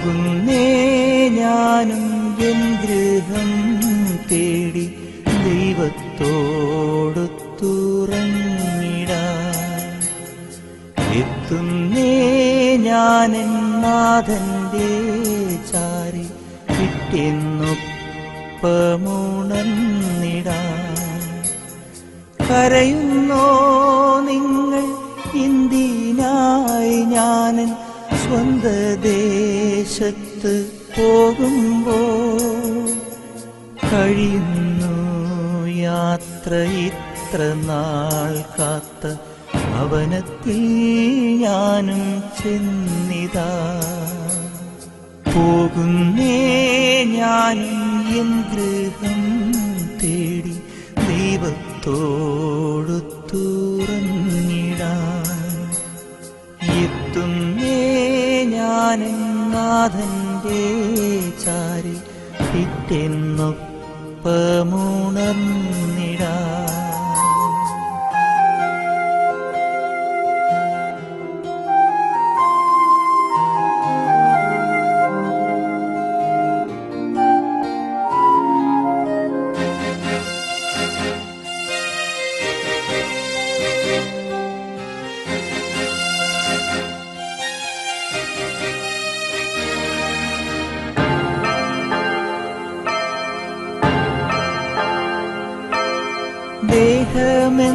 പോകുന്നേ ഞാനും എൻ ഗൃഹം തേടി ദൈവത്തോടൊത്തുറങ്ങിടാൻ. എത്തുന്നേ ഞാനെൻ നാഥന്റെ ചാരി പിറ്റെന്നൊപ്പമുണർന്നിടാൻ. കരയുന്നോ നിങ്ങൾ ഇന്ത്യനായി ഞാനൻ സ്വന്ത ദേശത്ത് പോകുമ്പോൾ? കഴിയുന്നു യാത്ര ഇത്ര നാൾ കാത്ത ഭവനത്തിൽ ഞാനും ചെന്നിതാ. പോകുന്നേ ഞാനും എൻ ഗൃഹം തേടി ദൈവത്തോടൊത്തുറങ്ങിടാൻ. എത്തുന്നേ ഞാനെൻ നാഥന്റെ ചാരി പിറ്റെന്നൊപ്പമുണർന്നിടാൻ.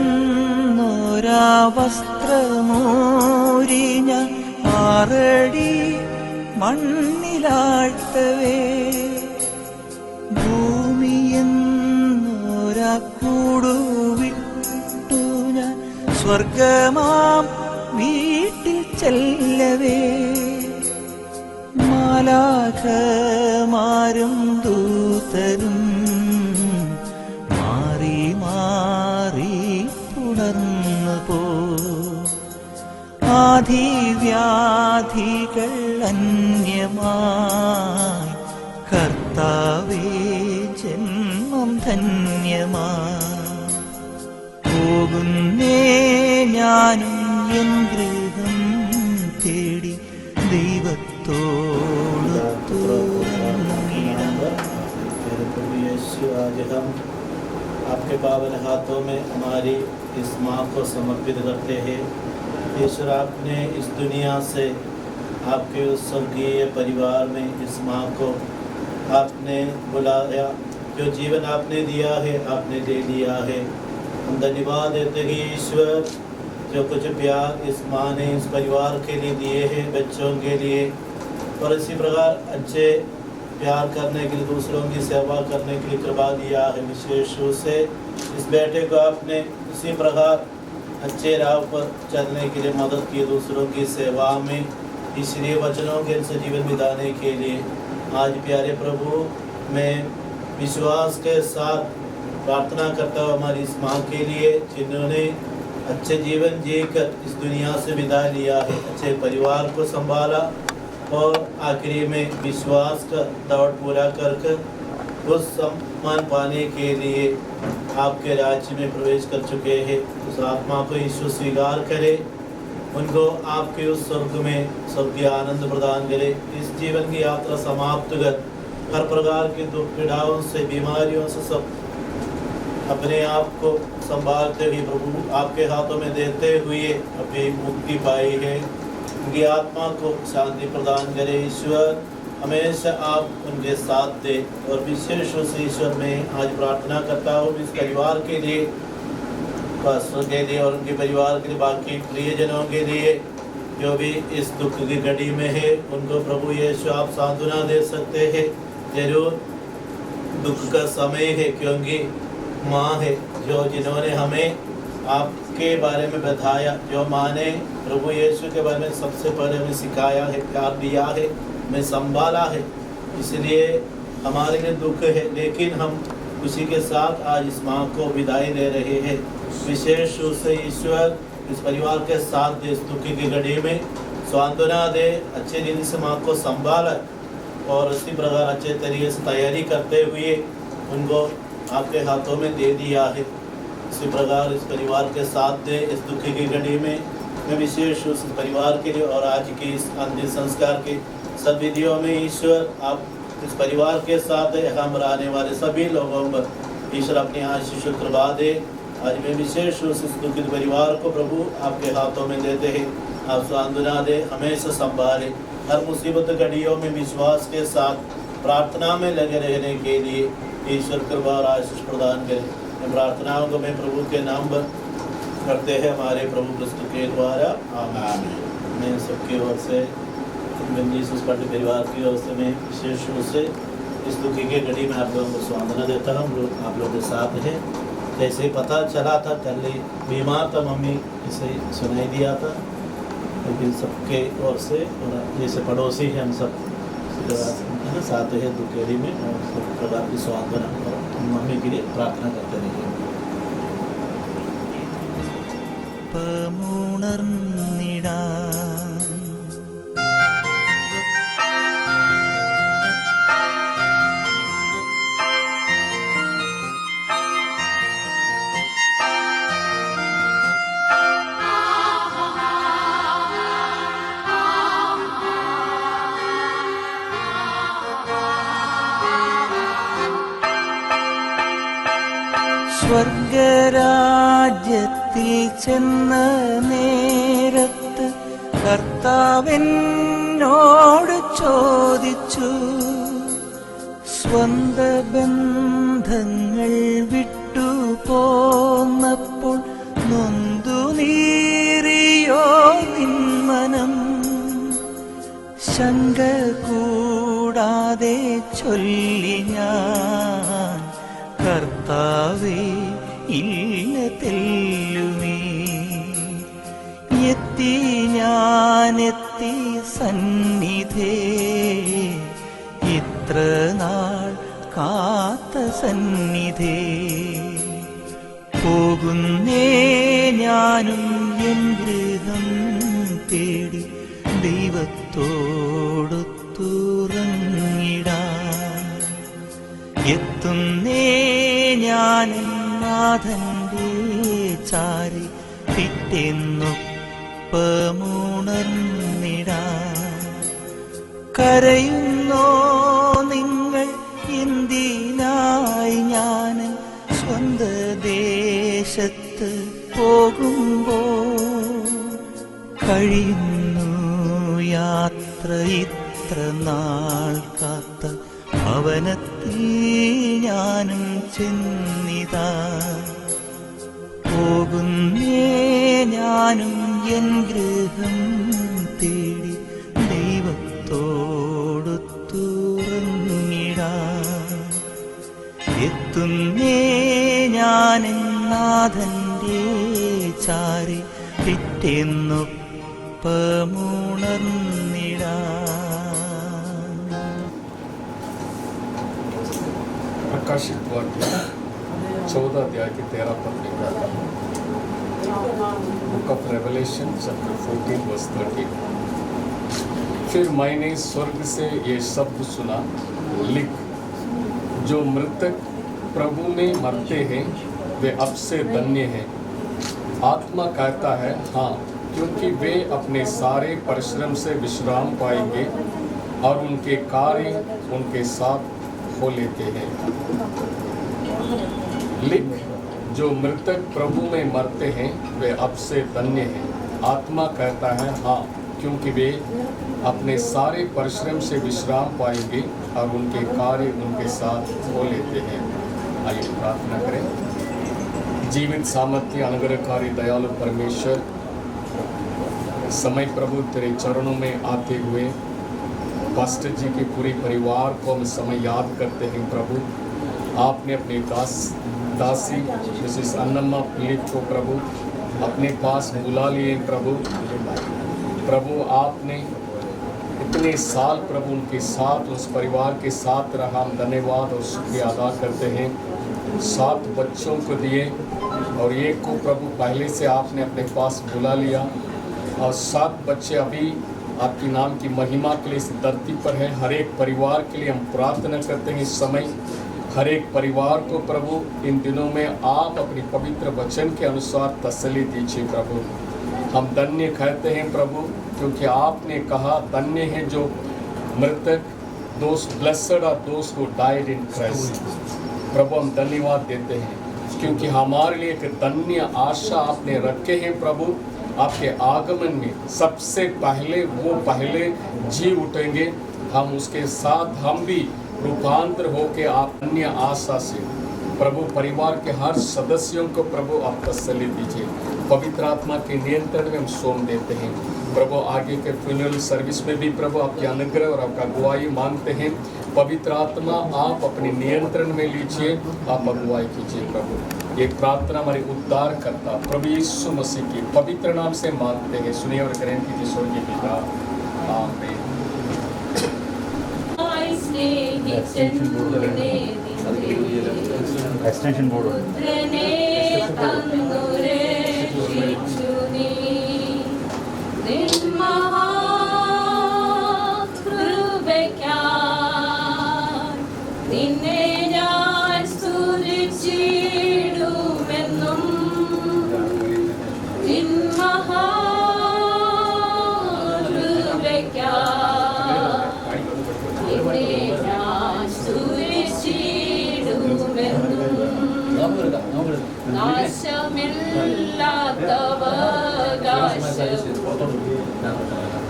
ദേഹമെന്നൊരാ വസ്ത്രമോരി ഞാൻ 6 അടി മണ്ണിലാഴ്ത്തവേ, ഭൂമിയെന്നൊരാ കൂടുവിട്ടു ഞാൻ സ്വർഗമാം വീട്ടിൽ ചെല്ലവേ. മാലാഖമാരും ദൂതരും തുടർന്നു പോ. ആധിവ്യാധികൾ അന്യമായി കർത്താവേ ജന്മം ധന്യമായി. പോകുന്നേ ഞാനും എൻ ഗൃഹം തേടി ദൈവത്തോടൊത്തുറങ്ങിടാൻ. आपके पावन हाथों में हमारी इस माँ को समर्पित करते हैं। ईश्वर, आपने इस दुनिया से आपके उस स्वर्गीय परिवार में इस माँ को आपने बुलाया, जो जीवन आपने दिया है आपने दे दिया है। हम धन्यवाद देते हैं ईश्वर, जो कुछ प्यार इस माँ ने इस परिवार के लिए दिए हैं, बच्चों के लिए, और इसी प्रकार अच्छे प्यार करने के लिए, दूसरों की सेवा करने के लिए कृपा दिया है। विशेष रूप से इस बेटे को आपने इसी प्रकार अच्छे राह पर चलने के लिए मदद की, दूसरों की सेवा में, इसलिए वचनों के से जीवन बिताने के लिए। आज प्यारे प्रभु, मैं विश्वास के साथ प्रार्थना करता हूँ हमारी इस माँ के लिए, जिन्होंने अच्छे जीवन जीकर इस दुनिया से विदा लिया है, अच्छे परिवार को संभाला और आखिरी में विश्वास का दौड़ पूरा कर उस सम्मान पाने के लिए आपके राज्य में प्रवेश कर चुके हैं। उस आत्मा को यीशु स्वीकार करे, उनको आपके उस स्वर्ग में स्वर्गीय आनंद प्रदान करे। इस जीवन की यात्रा समाप्त कर हर प्रकार के दुख पीड़ाओं से, बीमारियों से सब अपने आप को संभालते हुए प्रभु आपके हाथों में देते हुए अभी मुक्ति पाई है। उनकी आत्मा को शांति प्रदान करे ईश्वर, हमेशा आप उनके साथ दे। और विशेष रूप से ईश्वर, मैं आज प्रार्थना करता हूँ इस परिवार के लिए, पास्टर के लिए और उनके परिवार के लिए, बाकी प्रियजनों के लिए जो भी इस दुख की घड़ी में है, उनको प्रभु यीशु आप सांत्वना दे सकते हैं। जरूर दुख का समय है, क्योंकि माँ है जो जिन्होंने हमें आपके बारे में बताया, जो माँ ने प्रभु यीशु के बारे में सबसे पहले हमें सिखाया है, प्यार दिया है, हमें संभाला है। इसलिए हमारे लिए दुख है, लेकिन हम उसी के साथ आज इस माँ को विदाई दे रहे हैं। विशेष रूप से ईश्वर इस परिवार के साथ दे, इस दुख की घड़ी में सांत्वना दे, अच्छे दिन से माँ को संभाला और उसी प्रकार अच्छे तरीके से तैयारी करते हुए उनको आपके हाथों में दे दिया है। इसी प्रकार इस परिवार के साथ दे, इस दुख की घड़ी में मैं विशेष उस परिवार के लिए और आज की इस अंतिम संस्कार के सब विधियों में ईश्वर आप इस परिवार के साथ हम रहने वाले सभी लोगों पर ईश्वर अपनी आशीष कृपा दे। आज मैं विशेष रूप से इस दुखित परिवार को प्रभु आपके हाथों में देते हैं। आप सांत्वना दे, हमेशा संभाले, हर मुसीबत घड़ियों में विश्वास के साथ प्रार्थना में लगे रहने के लिए ईश्वर कृपा और आशीष प्रदान करें। इन प्रार्थनाओं को मैं प्रभु के नाम पर करते हैं हमारे प्रभु क्रिस्त के द्वारा, आमीन। मैं सबकी ओर से यीशु पार्टी परिवार की ओर से मैं विशेष रूप से इस दुखी के घड़ी में आप लोगों को सांत्वना देता हूँ। आप लोगों के साथ है। जैसे पता चला था कल बीमार था, मम्मी इसे सुनाई दिया था, लेकिन सबके ओर से और जैसे पड़ोसी हैं हम सब साथ है दुख घड़ी में, और सब प्रकार की सांत्वना और मम्मी के लिए प्रार्थना करते रहिए। സ്വർഗരാജ്യത്തിൽ ചെന്ന നേരത്ത് കർത്താവെന്നോട് ചോദിച്ചു, സ്വന്ത ബന്ധങ്ങൾ വിട്ടു പോന്നപ്പോൾ നൊന്തു നീറിയോ നിന്മനം? ശങ്ക കൂടാതെ ചൊല്ലി ഞാൻ, കർത്താവേ ഇല്ല തെല്ലുമേ. എത്തി ഞാനെത്തി സന്നിധേ, ഇത്ര നാൾ കാത്ത സന്നിധേ. പോകുന്നേ ഞാനും എൻ ഗൃഹം തേടി ദൈവത്തോടൊത്തുറങ്ങിടാൻ. എത്തുന്നേ ഞാൻ നാഥന്റെ ചാരി പിറ്റെന്നൊപ്പമുണർന്നിടാൻ. കരയുന്നോ നിങ്ങൾ എന്തിനായി ഞാൻ സ്വന്ത ദേശത്ത് പോകുമ്പോൾ? കഴിയുന്നു യാത്ര ഇത്ര നാൾ കാത്ത ഭവനത്തിൽ ഞാനും ചെന്നിതാ. പോകുന്നേ ഞാനും എൻ ഗൃഹം തേടി ദൈവത്തോടൊത്തുറങ്ങിടാൻ. എത്തുന്നേ ഞാൻ നാഥന്റെ ചാരി പിറ്റെന്നൊപ്പമുണർന്നിടാൻ. प्रकाशित वाक्य 14 अध्याय की 13 पद लिखा था। Book of Revelation chapter 14 verse 13। फिर मैंने स्वर्ग से ये शब्द सुना, लिख, जो मृतक प्रभु में मरते हैं वे अब से धन्य हैं। आत्मा कहता है हाँ, क्योंकि वे अपने सारे परिश्रम से विश्राम पाएंगे और उनके कार्य उनके साथ हो लेते हैं। लिख, जो मृतक प्रभु में मरते हैं वे अब से धन्य हैं। आत्मा कहता है हाँ, क्योंकि वे अपने सारे परिश्रम से विश्राम पाएंगे और उनके कार्य उनके साथ हो लेते हैं। आइए प्रार्थना करें। जीवित सामर्थ्य अनुग्रहकारी दयालु परमेश्वर, समय प्रभु तेरे चरणों में आते हुए पास्टर जी के पूरे परिवार को हम समय याद करते हैं। प्रभु आपने अपने दासी मिसेस अन्नम्मा पीड़ित को प्रभु अपने पास बुला लिए। प्रभु आपने इतने साल प्रभु उनके साथ उस परिवार के साथ रहा। हम धन्यवाद और शुक्रिया अदा करते हैं। 7 बच्चों को दिए और एक को प्रभु पहले से आपने अपने पास बुला लिया और 7 बच्चे अभी आपकी नाम की महिमा के लिए इस धरती पर है। हर एक परिवार के लिए हम प्रार्थना करते हैं। इस समय हर एक परिवार को प्रभु इन दिनों में आप अपनी पवित्र वचन के अनुसार तसल्ली दीजिए। प्रभु हम धन्य कहते हैं प्रभु, क्योंकि आपने कहा धन्य है जो मृतक, दोस्त ब्लेस्ड आर दोस्त हू डाइड इन क्राइस्ट। प्रभु हम धन्यवाद देते हैं क्योंकि हमारे लिए एक धन्य आशा आपने रखे हैं प्रभु। आपके आगमन में सबसे पहले वो पहले जी उठेंगे, हम उसके साथ हम भी रूपांतर होके आप अन्य आशा से प्रभु परिवार के हर सदस्यों को प्रभु आप तसल्ली दीजिए। पवित्र आत्मा के नियंत्रण में हम सौंप देते हैं प्रभु। आगे के फ्यूनरल सर्विस में भी प्रभु आपके अनुग्रह और आपका अगुवाई मांगते हैं। पवित्र आत्मा आप अपने नियंत्रण में लीजिए, आप अगुवाई कीजिए प्रभु। ये प्रार्थना हमारे उद्धार करता प्रभु यीशु मसीह की पवित्र नाम से मांगते हैं, सुनिए और करें कीजिए स्वर्गीय पिता, आमीन। एक्सटेंशन बोर्ड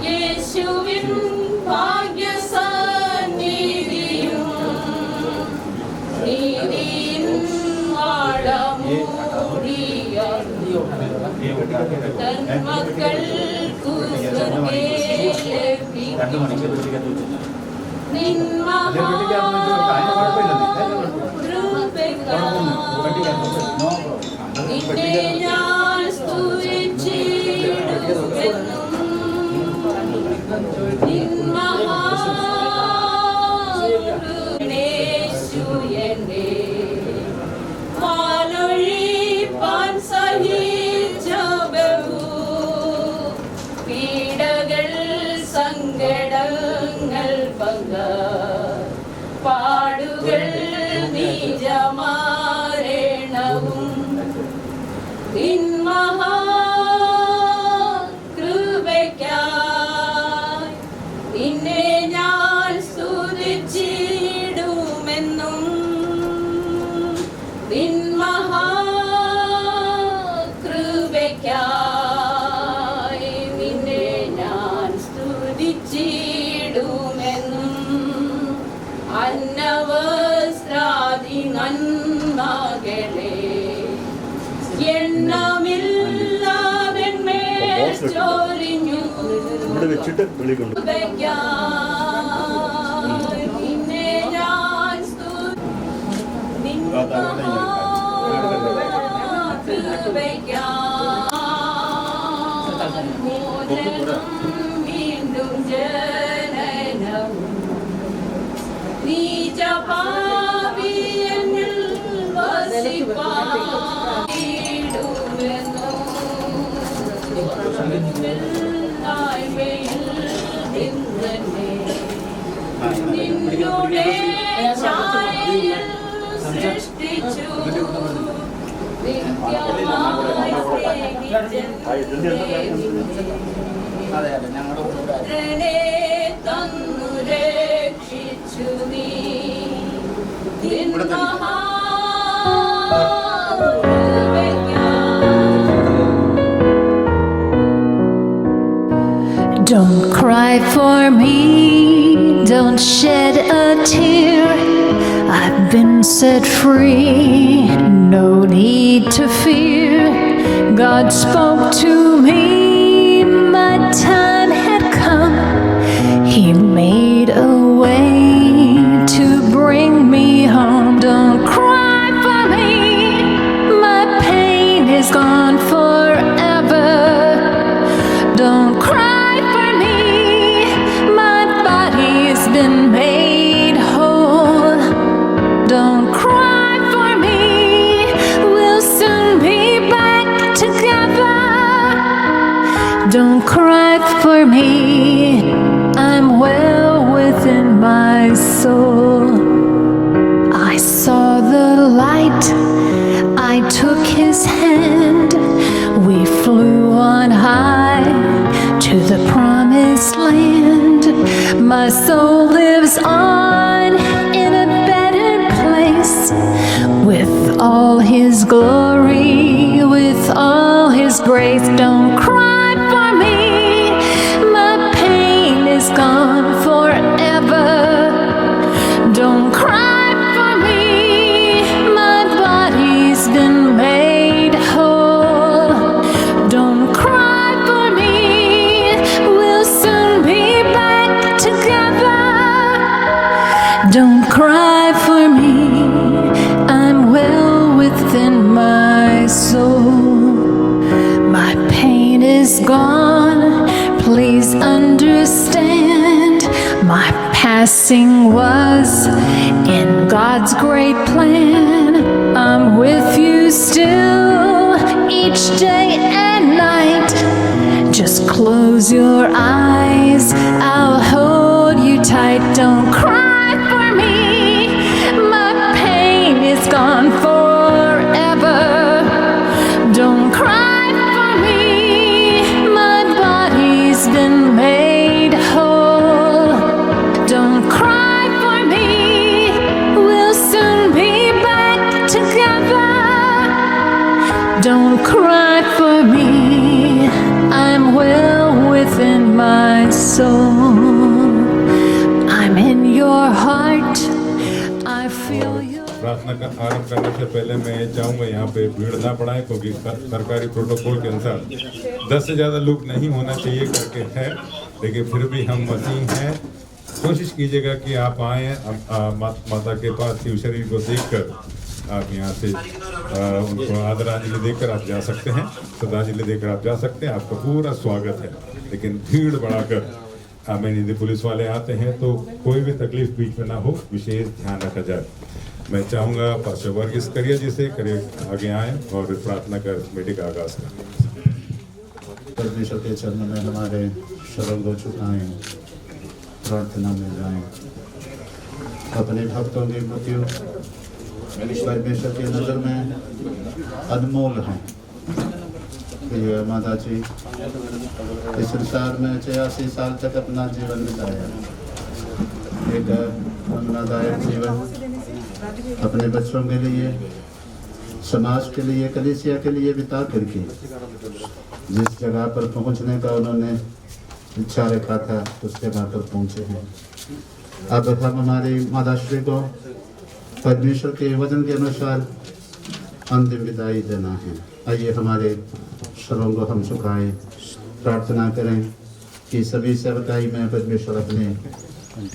യേശുവിൻ ഭാഗ്യസന്നിധിയും നീതിയിൻ വാളമൂടിയും തന്മക്കൾക്കു സ്വർഗ്ഗേ ലഭിക്കും. നിൻ മഹാകൃപയ്ക്കായി നിന്നെ ഞാൻ സ്തുതിച്ചിടുമെന്നും നിൻ മഹാകൃപയേശു എന്നെ വാലൊഴിപ്പാൻ സഹിച്ച ബഹു പീഡകൾ സങ്കടങ്ങൾ പങ്ക പാടുകൾ നിജമാരണവും നിൻ മഹാകൃപയ്ക്കായി നിന്നെ ഞാൻ സ്തുതിച്ചിടുമെന്നും നിൻ മഹാകൃപയ്ക്കായി നിന്നെ ഞാൻ സ്തുതിച്ചിടുമെന്നും അന്നവസ്ത്രാദി നന്മകളെ എണ്ണമില്ലാതെന്മേൽ ചൊരിഞ്ഞു വെച്ചിട്ട് വിളിക്കുന്നു. നിന്നെ ഞാൻ നിൻ മോചനം വീണ്ടും ജനനവും നീചപാപിയനിൽ വസിപ്പാടുമെന്നോ താഴ്മയിൽ നിന്നെ നിന്നുടെ ഛായയിൽ സൃഷ്ടിച്ചു നിത്യമായി പുത്രനെ തന്നു രക്ഷിച്ചു നീ നിൻ Don't cry for me, don't shed a tear. I've been set free, no need to fear. God spoke to me, my time had come. He made a way to bring me home. Don't cry for me, my pain is gone forever. Don't cry. Been made whole. Don't cry for me, we'll soon be back together. Don't cry for me, I'm well within my promised land. My soul lives on in a better place, with all His glory, with all His grace. Don't cry for me, my pain is gone forever. Don't cry for me, my body's been made whole. Don't cry for me, we'll soon be back together. Don't cry for me, I'm well within my soul. My pain is gone, please understand. My passing was in God's great plan. I'm with you still, each day and night. Just close your eyes, I'll hold you tight. Don't cry for me, my pain is gone forever. Don't cry for me, my body's been made whole. Don't cry for me, we'll soon be back together. Don't cry for me, I'm well within my soul. I'm in your heart, I feel your. प्रार्थना का आरंभ करने से पहले मैं ये चाहूँगा यहाँ पे भीड़ ना बढ़ाएं, क्योंकि सरकारी प्रोटोकॉल के अनुसार 10 से ज़्यादा लोग नहीं होना चाहिए करके है, लेकिन फिर भी हम मसीह हैं। कोशिश कीजिएगा कि आप आएँ, माता के पास शिव शरीर को देखकर आप यहाँ से उनको आदरांजलि देकर आप जा सकते हैं, श्रद्धांजलि देकर आप जा सकते हैं। आपका पूरा स्वागत है, लेकिन भीड़ बढ़ाकर हमें यदि पुलिस वाले आते हैं तो कोई भी तकलीफ बीच में ना हो, विशेष ध्यान रखा जाए। मैं चाहूँगा पास्टर वर्गीस करिए जिसे आगे आए और प्रार्थना कर मीटिंग का आगाज करें। परमेश्वर के चरणों में हमारे शरण को झुकाएं, प्रार्थना में जाएं। अपने भक्तों की मृत्यु परमेश्वर की नज़र में अनमोल है। ये माता जी इस संसार में 86 साल तक अपना जीवन बिताया, एक आनंददायक जीवन अपने बच्चों के लिए, समाज के लिए, कलीसिया के लिए बिता करके जिस जगह पर पहुंचने का उन्होंने इच्छा रखा था उस जगह पर पहुंचे हैं। अब हम हमारी माता श्री को परमेश्वर के वचन के अनुसार अंतिम विदाई देना है। आइए हमारे शरों को हम झुकाएं, प्रार्थना करें कि सभी सेवकाई में परमेश्वर अपने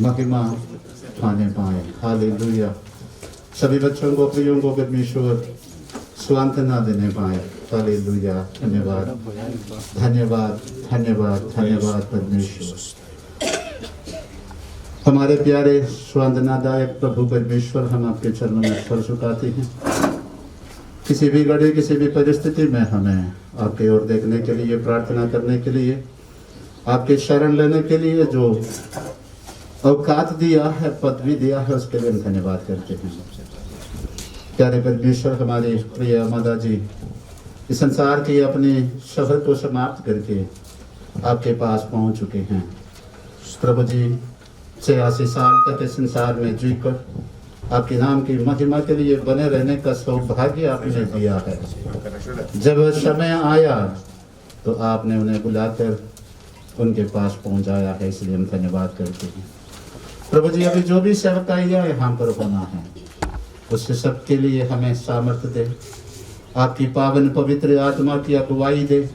महिमा पाने पाए। हालेलुया। सभी बच्चों को, प्रियों को परमेश्वर सांत्वना देने पाए। हालेलुया। धन्यवाद, धन्यवाद, धन्यवाद, धन्यवाद परमेश्वर। हमारे प्यारे सांत्वनादायक प्रभु परमेश्वर, हम आपके चरणों में सर झुकाते हैं। किसी भी घड़ी, किसी भी परिस्थिति में हमें आपके ओर देखने के लिए, प्रार्थना करने के लिए, आपके शरण लेने के लिए जो औकात दिया है, पदवी दिया है, उसके लिए हम धन्यवाद करते हैं। प्यारे परमेश्वर, हमारी प्रिय माता जी इस संसार की अपनी सफर को समाप्त करके आपके पास पहुंच चुके हैं। प्रभु जी 86 साल तक इस संसार में जीकर आपके नाम की महिमा के लिए बने रहने का सौभाग्य आपने दिया है। जब समय आया तो आपने उन्हें बुलाकर उनके पास पहुंचाया है, इसलिए हम धन्यवाद करते हैं। प्रभु जी, अभी जो भी सेवकाइयाँ यहाँ पर होना है उससे सबके लिए हमें सामर्थ्य दे, आपकी पावन पवित्र आत्मा की अगुवाई दे,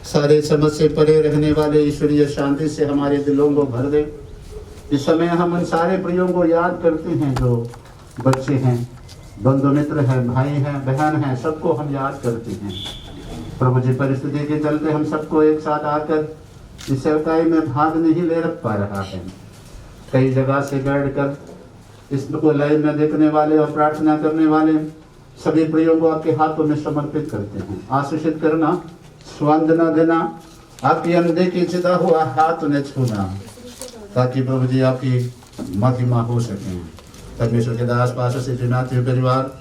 सारे समझ से परे रहने वाले ईश्वरीय शांति से हमारे दिलों को भर दे। इस समय हम उन सारे प्रियों को याद करते हैं जो बच्चे हैं, बंधु मित्र हैं, भाई हैं, बहन हैं, सबको हम याद करते हैं। प्रभु जी, परिस्थिति के चलते हम सबको एक साथ आकर इस सेवकाई में भाग नहीं ले रख पा रहा है। कई जगह से बैठकर इसको लाइव में देखने वाले और प्रार्थना करने वाले सभी प्रियों को आपके हाथों में समर्पित करते हैं। आशीषित करना, स्वांदना देना, आपकी अनदेखी जुदा हुआ हाथ उन्हें छूना, ताकि प्रभु जी आपकी महिमा हो सके। परमेश्वर के दास पास से जुनाते परिवार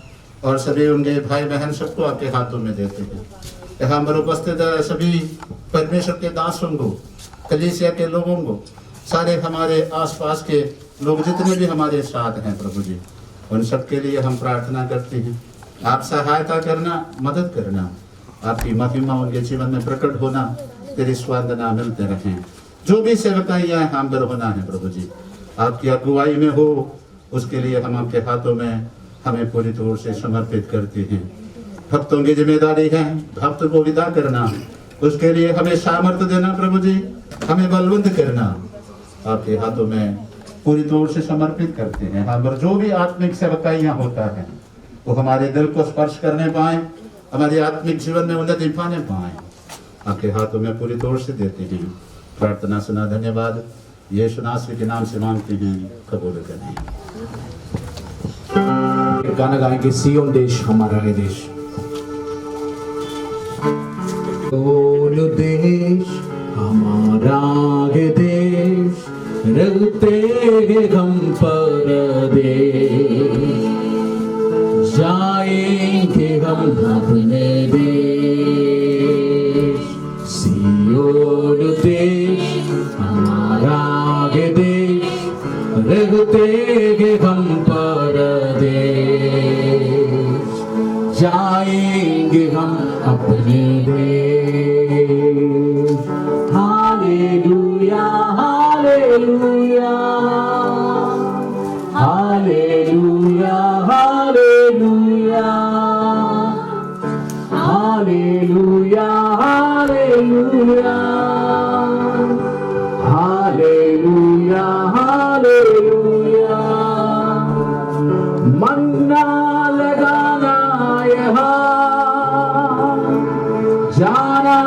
और सभी उनके भाई बहन सबको आपके हाथों में देते हैं। यहाँ पर उपस्थित सभी परमेश्वर के दासों को कलीसिया के लोगों को, सारे हमारे आसपास के लोग जितने भी हमारे साथ हैं प्रभु जी, उन सबके लिए हम प्रार्थना करते हैं। आप सहायता करना, मदद करना, आपकी महिमा उनके जीवन में प्रकट होना, तेरी स्वांदना मिलते रहें। जो भी सेवकाइयाँ हम पर होना है प्रभु जी, आपकी अगुवाई में हो, उसके लिए हम आपके हाथों में हमें पूरी तौर से समर्पित करते हैं। भक्तों की जिम्मेदारी है भक्त को विदा करना, उसके लिए हमें सामर्थ्य देना प्रभु जी, हमें बलवंत करना, आपके हाथों में पूरी तौर से समर्पित करते हैं। हाँ, पर जो भी आत्मिक सेवकाइयाँ होता है वो हमारे दिल को स्पर्श करने पाए, हमारे आत्मिक जीवन में उन्नति पाने पाए, आपके हाथों में पूरी तौर से देते हैं। प्रार्थना सुना, धन्यवाद यीशु नासरी के नाम से मांगते हैं, कबूल करें। गाना गाएंगे, सियोन देश हमारा है देश। सियोन देश हमारा है देश, रहते हैं हम परदेश, जाएंगे हम अपने देश। सियोन देश हमारा है देश, रहते हैं हम परदेश, जाएंगे हम अपने देश। Hallelujah hallelujah hallelujah hallelujah hallelujah hallelujah hallelujah hallelujah. मन्ना लगाना यहाँ, जाना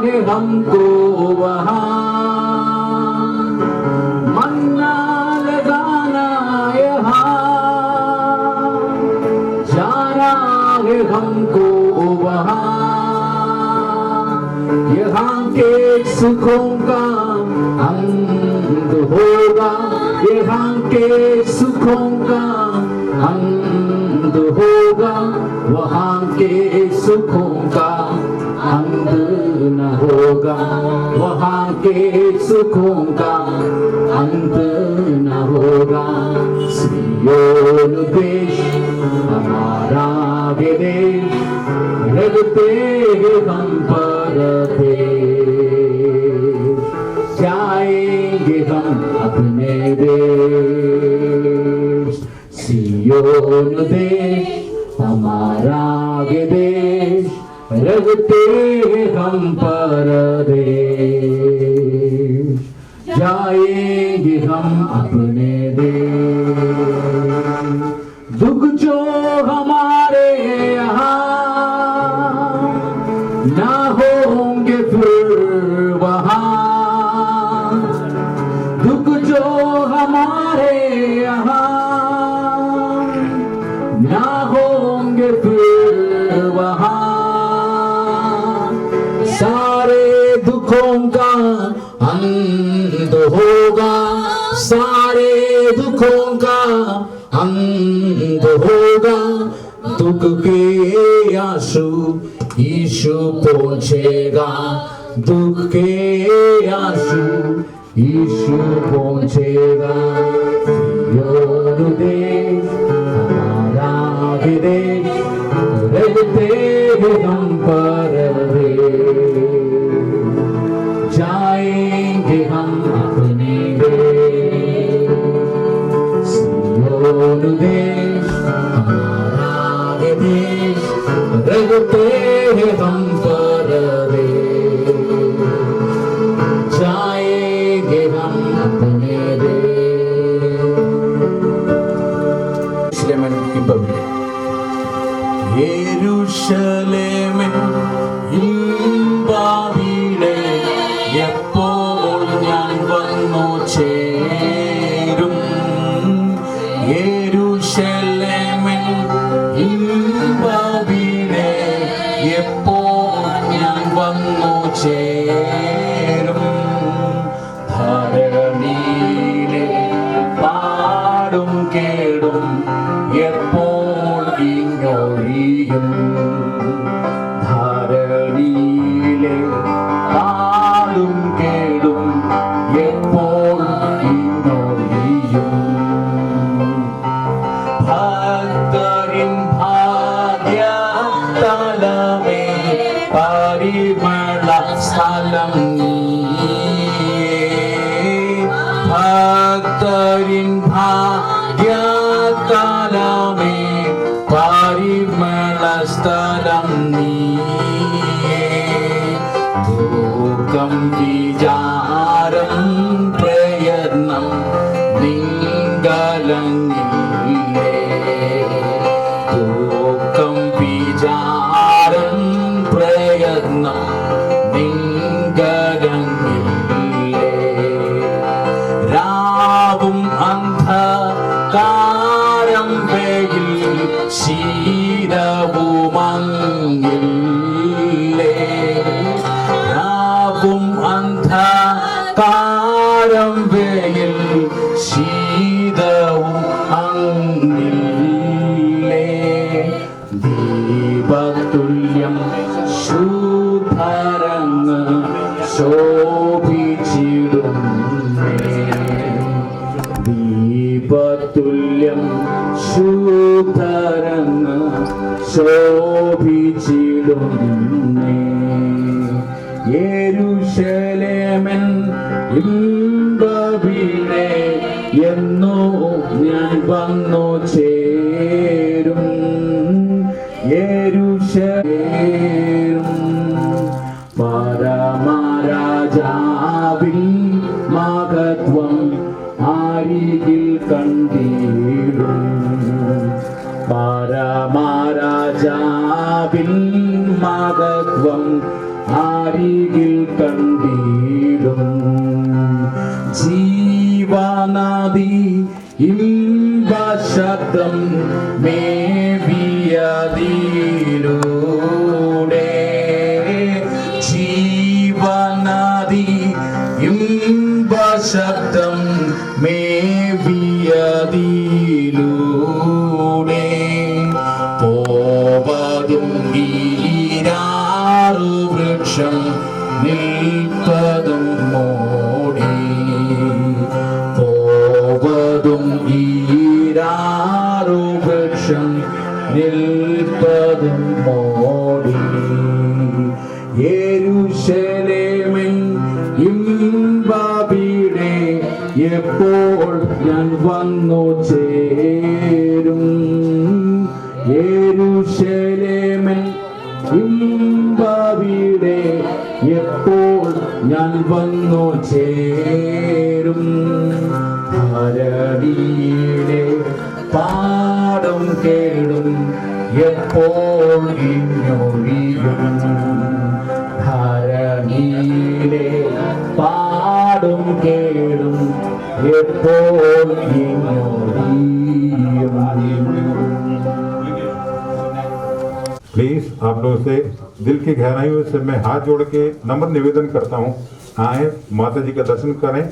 है हमको वहाँ, मन्ना लगाना यहाँ, जाना है हमको वहाँ। यहाँ के सुखों का अंत होगा, यहाँ के सुखों का अंत होगा, वहाँ के सुखों का अंत न होगा, वहाँ के सुखों का अंत न होगा। सियोन देश हमारा है देश, रहते हैं हम परदेश, जाएंगे हम अपने देश। सियोन देश हमारा है देश, रहते हैं हम परदेश, जाएंगे हम अपने देश। दुख जो हमारे यहाँ ना होंगे फिर वहाँ, दुख जो हमारे यहाँ ना होंगे फिर वहाँ। सारे दुखों का अंत होगा, सारे दुखों का अंत होगा, दुख के आंसू यीशु पोंछेगा, दुख के आंसू यीशु पोंछेगा। सियोन देश हमारा है देश, रहते हैं हम परदेश, जाएंगे हम अपने देश। सियोन देश हमारा है देश, रहते हैं हम परदेश, जाएंगे हम अपने देश। യെരൂശലേമിൻ ഇമ്പാവിടെ എപ്പോൾ ഞാൻ വന്നു ചേരും, യെരൂശലേമിൻ ഇമ്പാവിടെ എപ്പോൾ ഞാൻ വന്നു ചേരും. ധരണിയിലെ പാടും കേടും എപ്പോൾ ഇങ്ങൊഴിയും, ധരണിയിലെ പാടും കേടും ഭക്തരിൻ ഭാഗ്യകാലമേ പരിമള സ്ഥലം നീയേ ദുഃഖം വിചാരം പ്രയത്നം നിങ്കലങ്ങില്ലേ ദുഃഖം വിചാരം പ്രയത്നം നിങ്കലങ്ങില്ലേ രാവും അന്ധകാരം വെയിൽ ശീതവുമങ്ങില്ലേ രാവും അന്ധകാരം വെയിൽ ശീതവും അങ്ങില്ലേ ദീപതുല്യം ശുഭരങ്ങ് ശോഭിച്ചിടുന്നേ ദീപതുല്യം ശുഭരങ്ങ് ശോഭിച്ചിടുന്നേ യെരൂശലേമൻ ഇമ്പവീണേ എന്നോ ഞാൻ വന്നു ചേരും യെരൂശലേം പരമരാജാവിൻ മഹത്വം ആരികിൽ കണ്ടിടും പരമരാജാവിൻ മഹത്വം ആരികിൽ കണ്ടിടും ജീവനദി ഇമ്പശബ്ദം മേവിയതിലൂടെ ജീവനദി ഇമ്പശബ്ദം മേവിയതിലൂടെ പോവതും ഈരാറു വൃക്ഷം നിൽപ്പതും മോടി പോവതും ഈരാറു വൃക്ഷം നിൽപ്പതും മോടി യെരൂശലേമിൻ ഇമ്പവിടെ എപ്പോൾ ഞാൻ വന്നു ചേരും യെരൂശലേമിൻ ഇമ്പവിടെ എപ്പോൾ ഞാൻ വന്നു ചേരും ധരണിയിലെ പാടം കേടും എപ്പോൾ ഇഞ്ഞൊഴിയും ധരണിയിലെ പാടും കേടും എപ്പോൾ ഇഞ്ഞൊഴിയും प्लीज आप लोगों से दिल की गहराइयों से मैं हाथ जोड़ के नम्र निवेदन करता हूँ आए माता जी का दर्शन करें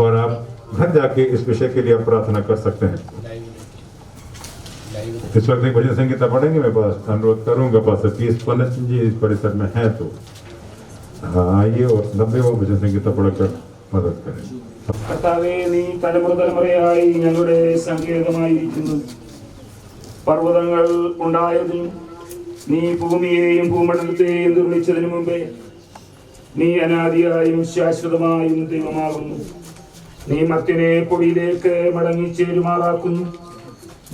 और आप घर जाके इस विषय के लिए आप प्रार्थना कर सकते हैं। इस वक्त एक भजन संगीता पढ़ेंगे मैं बस अनुरोध करूंगा पास प्लीज पंडित जी इस परिसर में है तो आइए और 90वां भजन संगीता पढ़कर मदद करें। കർത്താവേ, നീ തലമുറ തലമുറയായി ഞങ്ങളുടെ സങ്കേതമായിരിക്കുന്നു. പർവ്വതങ്ങൾ ഉണ്ടായതും നീ ഭൂമിയെയും ഭൂമണ്ഡലത്തെയും നിർമ്മിച്ചതിനു മുമ്പേ നീ അനാദിയായും ശാശ്വതമായും ദൈവമാകുന്നു. നീ മർത്യനെ പൊടിയിലേക്ക് മടങ്ങിച്ചേരുമാറാക്കുന്നു.